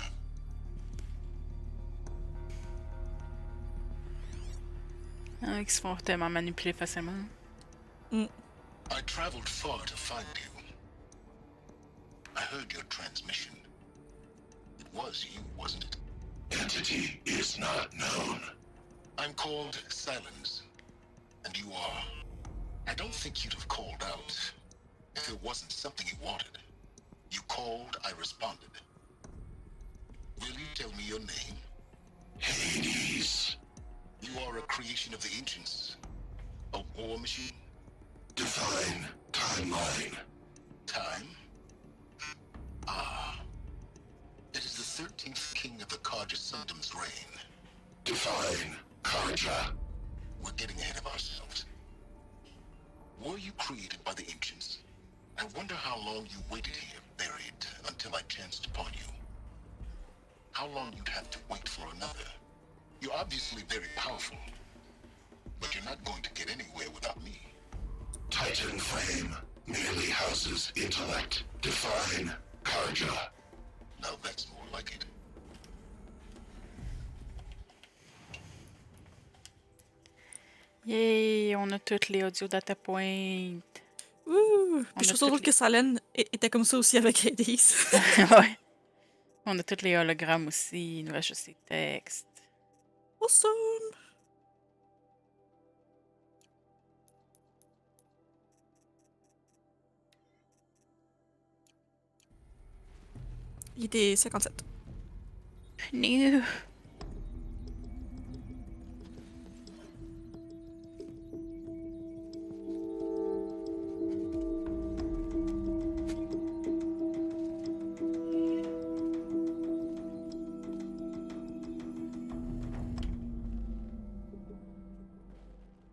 Ah, ils se font tellement manipuler facilement. I traveled far to find you. I heard your transmission. It was you, wasn't it? Entity is not known. I'm called Silence, and you are. I don't think you'd have called out if it wasn't something you wanted. You called, I responded. Will you tell me your name? Hades. You are a creation of the ancients. A war machine? Define timeline. Time? Ah. It is the 13th king of the Karja Symptoms reign. Define Karja. We're getting ahead of ourselves. Were you created by the ancients? I wonder how long you waited here, buried, until I chanced upon you. How long you'd have to wait for another. You're obviously very powerful, but you're not going to get anywhere without me. Titan flame merely houses intellect. Define Karja. Now that's more like it. Yay, on a toutes les audio data points. Ouh! Puis je trouve ça drôle que Salen était comme ça aussi avec Hades. Ouais. On a tous les hologrammes aussi. Il nous reste juste les textes. Awesome! Il était 57. No.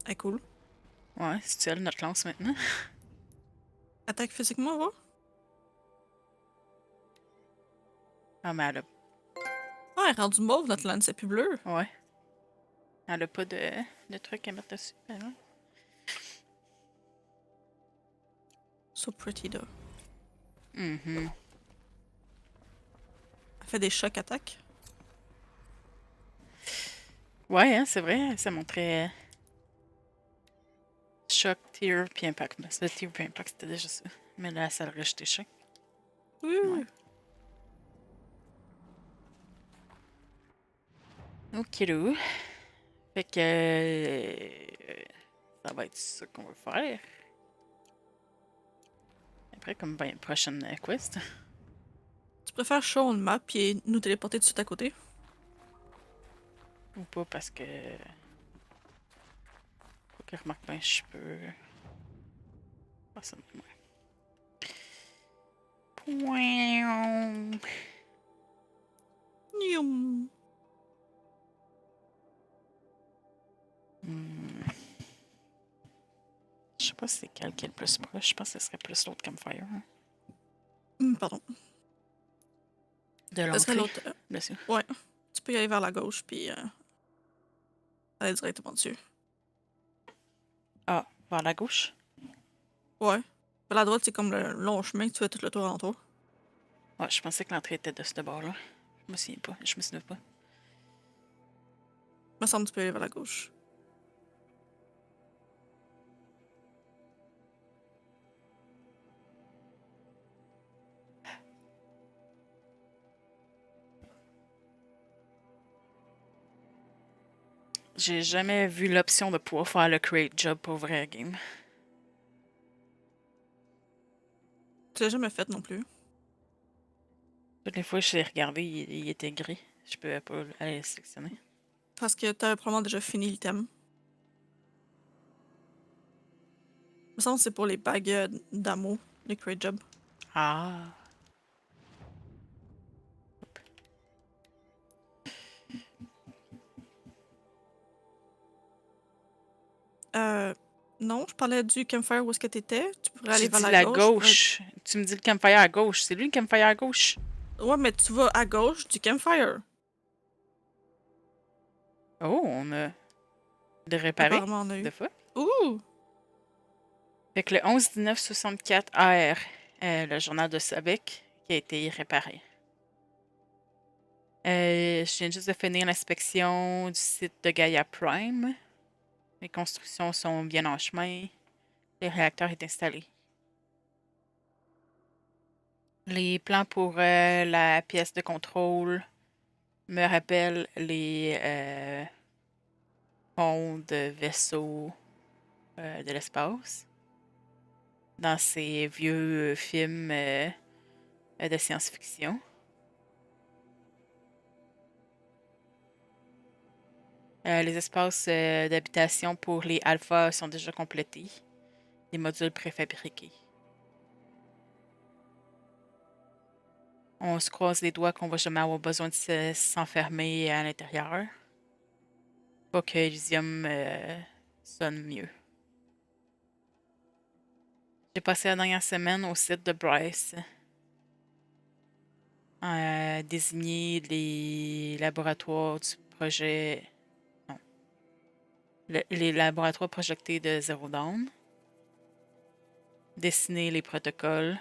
Ah, cool. Ouais, c'est elle notre lance maintenant. Attaque physiquement, va? Ah, mais elle a... Ah, elle est rendue mauve, notre lance, c'est plus bleu. Ouais. Elle a pas de truc à mettre dessus. Ben, So pretty, though. Elle fait des chocs attaques. Ouais, hein, c'est vrai. Ça montrait choc, tear, puis impact. Ben, c'est le tear puis impact, c'était déjà ça. Mais là, ça a rajouté choc. Oui. Ouais. Ok, là. Fait que... ça va être ça qu'on va faire. Après, comme ben, prochaine quest. Tu préfères show on map et nous téléporter tout de suite à côté? Ou pas, parce que... Faut qu'il remarque bien, je peux... Ah, ça me... Ouais. Nium. Je sais pas c'est quel qui est le plus proche. Je pense que ce serait plus l'autre campfire. Hein. Pardon. De Ce serait l'entrée. l'autre. Dessus. Ouais. Tu peux y aller vers la gauche, puis aller directement dessus. Ah, vers la gauche? Ouais. Vers la droite, c'est comme le long chemin que tu fais tout le tour en tour. Ouais, je pensais que l'entrée était de ce bord-là. Je me souviens pas. Je me souviens pas. Il me semble que tu peux aller vers la gauche. J'ai jamais vu l'option de pouvoir faire le create job pour vrai game. Tu l'as jamais fait non plus. Toutes les fois que je l'ai regardé, il était gris. Je pouvais pas aller le sélectionner. Parce que t'avais probablement déjà fini l'item. Il me semble que c'est pour les bagues d'amour, les create job. Ah. Non, je parlais du campfire où est-ce que t'étais. Tu pourrais aller Tu vers dis la la gauche. gauche. Tu me dis le campfire à gauche. C'est lui le campfire à gauche. Ouais, mais tu vas à gauche du campfire. Oh, on a de réparer. Apparemment, on a eu. De fois. Ouh! Fait que le 11-19-64 AR, le journal de Sobek, qui a été réparé. Je viens juste de finir l'inspection du site de Gaia Prime. Les constructions sont bien en chemin. Le réacteur est installé. Les plans pour la pièce de contrôle me rappellent les ponts de vaisseaux de l'espace dans ces vieux films de science-fiction. Les espaces d'habitation pour les alphas sont déjà complétés. Les modules préfabriqués. On se croise les doigts qu'on va jamais avoir besoin de s'enfermer à l'intérieur. Pas que Elysium sonne mieux. J'ai passé la dernière semaine au site de Bryce. Désigner les laboratoires du projet... Non. Les laboratoires projetés de Zero Dawn. Dessiner les protocoles.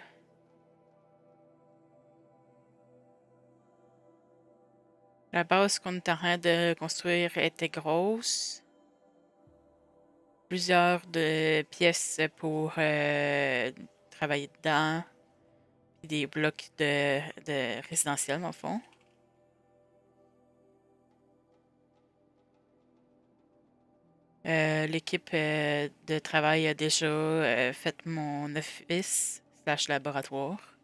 La base qu'on est en train de construire était grosse. Plusieurs de pièces pour travailler dedans. Des blocs de résidentiel, dans le fond. L'équipe de travail a déjà fait mon office / laboratoire.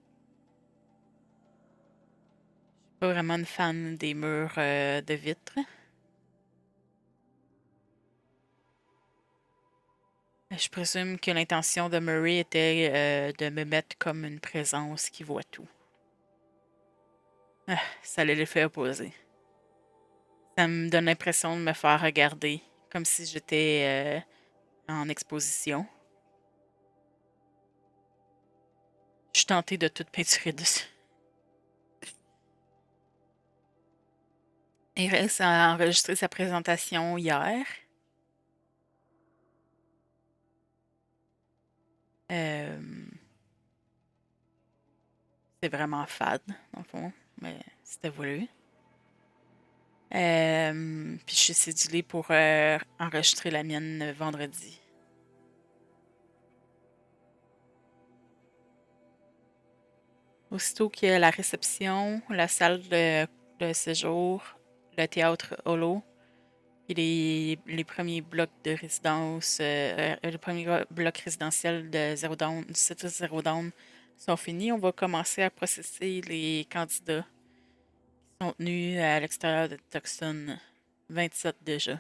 Je suis pas vraiment une fan des murs de vitre. Je présume que l'intention de Murray était de me mettre comme une présence qui voit tout. Ça allait l'effet opposé. Ça me donne l'impression de me faire regarder, comme si j'étais en exposition. Je suis tentée de tout peinturer dessus. Il reste à enregistrer sa présentation hier. C'est vraiment fade, dans le fond, mais c'était voulu. Puis je suis cédulée pour enregistrer la mienne vendredi. Aussitôt qu'il y a la réception, la salle de séjour, le théâtre holo, et les premiers blocs de résidence, les premiers blocs résidentiels de Zero Dawn, du site Zero Dawn sont finis, on va commencer à processer les candidats qui sont tenus à l'extérieur de Tucson. 27 déjà.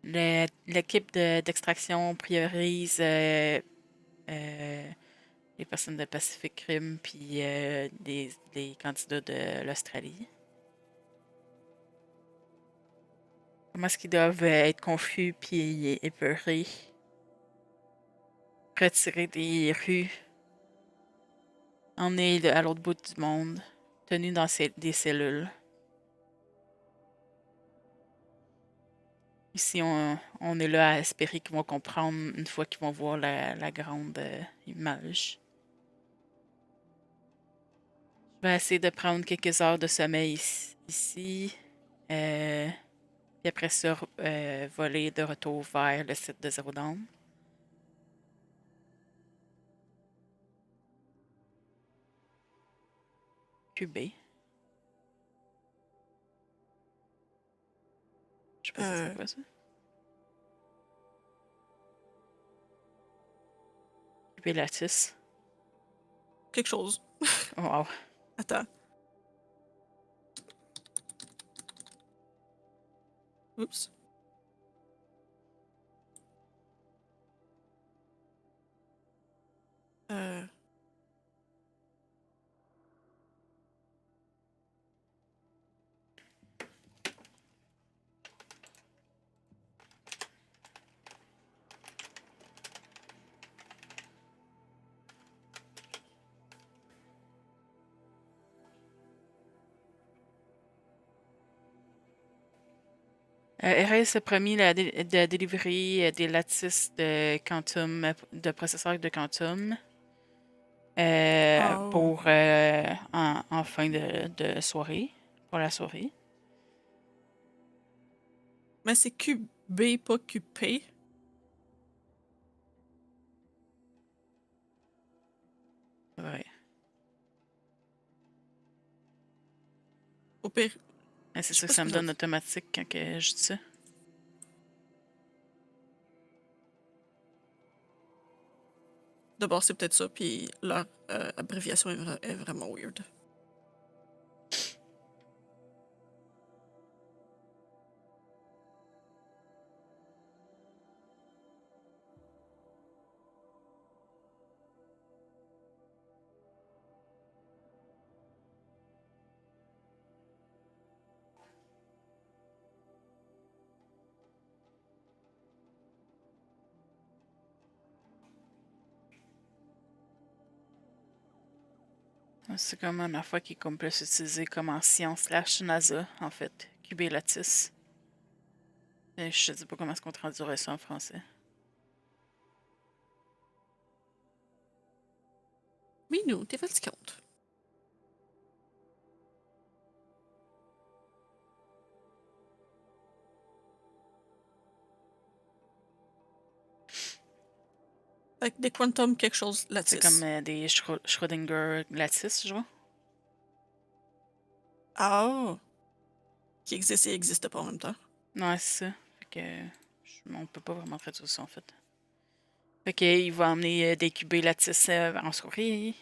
L'équipe d'extraction priorise les personnes de Pacific Rim puis les candidats de l'Australie. Comment est-ce qu'ils doivent être confus puis épeurés? Retirés des rues. Emmenés à l'autre bout du monde. Tenus dans des cellules. Ici, on est là à espérer qu'ils vont comprendre une fois qu'ils vont voir la grande image. Je vais essayer de prendre quelques heures de sommeil ici. Puis après ça, voler de retour vers le site de Zero Dawn. QB. Je sais pas si c'est quoi ça. QB Lattice. Quelque chose. Wow. Attends. Oups. RS a promis de délivrer des lattices de quantum, de processeurs de quantum pour en fin de soirée, pour la soirée. Mais c'est QB, pas QP. Ouais. Au pire. C'est ça que ça me donne automatique quand que je dis ça. D'abord, c'est peut-être ça, puis leur abréviation est vraiment weird. C'est comme une affaire qui est comme plus utilisée comme en science / NASA, en fait. Cube et lattice. Et je sais pas comment est-ce qu'on traduirait ça en français. Minou, t'es fatigante. Avec des quantum quelque chose lattice. C'est comme des Schrödinger lattice, je vois. Ah! Qui existe et existe pas en même temps. Ouais, c'est ça. Fait que on peut pas vraiment traduire ça, en fait. Fait qu'il va emmener des cubés lattice en souris.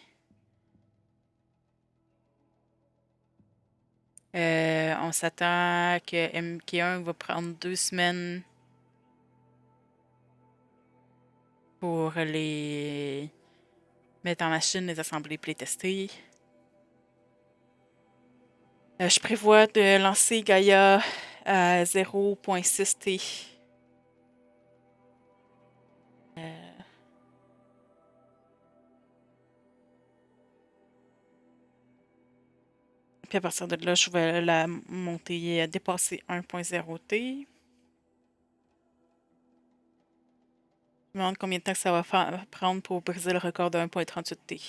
On s'attend que MK1 va prendre 2 semaines pour les mettre en machine, les assembler et les tester. Je prévois de lancer Gaia à 0.6 T. Puis à partir de là, je vais la monter, dépasser 1.0 T. Je me demande combien de temps que ça va prendre pour briser le record de 1.38 T.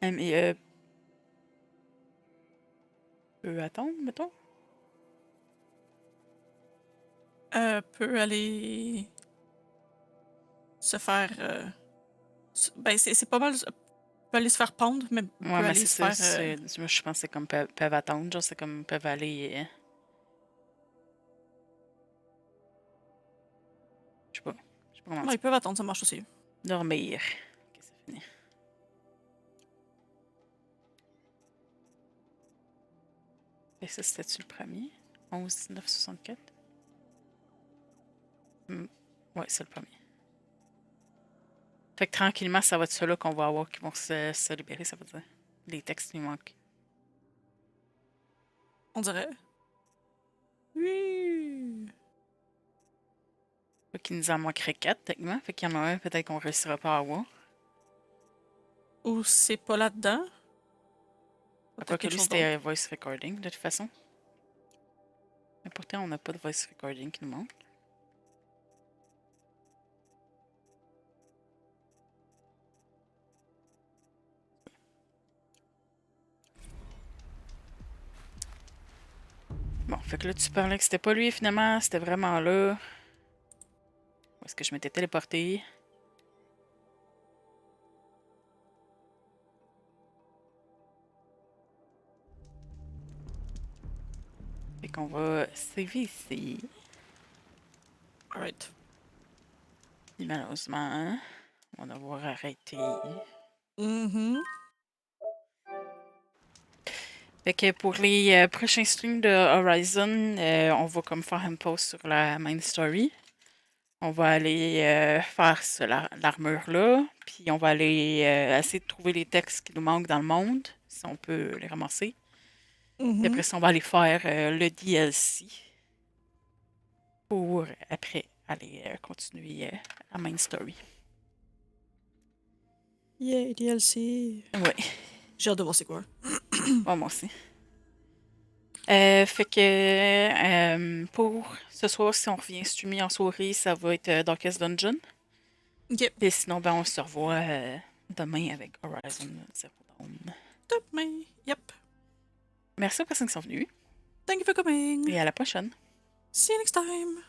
ME peut attendre, mettons. Peut aller se faire. Ben, c'est pas mal. Peut aller se faire pendre, mais peut Ouais, mais aller c'est se ça. faire. Moi, je pense que c'est comme peuvent attendre. Genre, c'est comme peuvent aller. Je sais pas. Je sais pas comment Ouais, dire. ils peuvent attendre, ça marche aussi. Dormir. Ok, c'est fini. Et ça, c'était-tu le premier? 11, 19, 64? Ouais, c'est le premier. Fait que tranquillement, ça va être ceux-là qu'on va avoir qui vont se libérer, ça veut dire. Les textes nous manquent. On dirait. Oui! Fait qu'il nous en manquerait 4, techniquement. Fait qu'il y en a un, peut-être qu'on réussira pas à avoir. Ou c'est pas là-dedans? Quoi que lui, c'était voice recording, de toute façon. Mais pourtant, on n'a pas de voice recording qui nous manque. Bon, fait que là, tu parlais que c'était pas lui, finalement. C'était vraiment là. Où est-ce que je m'étais téléporté? Fait qu'on va save ici. Alright. Et malheureusement, on va devoir arrêter. Fait que pour les prochains streams de Horizon, on va comme faire une pause sur la main story. On va aller faire l'armure là, puis on va aller essayer de trouver les textes qui nous manquent dans le monde, si on peut les ramasser. Puis après ça, on va aller faire le DLC pour après aller continuer la main story. Yeah, DLC. Ouais. J'ai hâte de voir c'est quoi. Ouais, moi aussi. Fait que pour ce soir, si on revient streamer en soirée, ça va être Darkest Dungeon. Ok. Et sinon, ben, on se revoit demain avec Horizon Zero Dawn. Demain, yep. Merci aux personnes qui sont venues. Thank you for coming. Et à la prochaine. See you next time.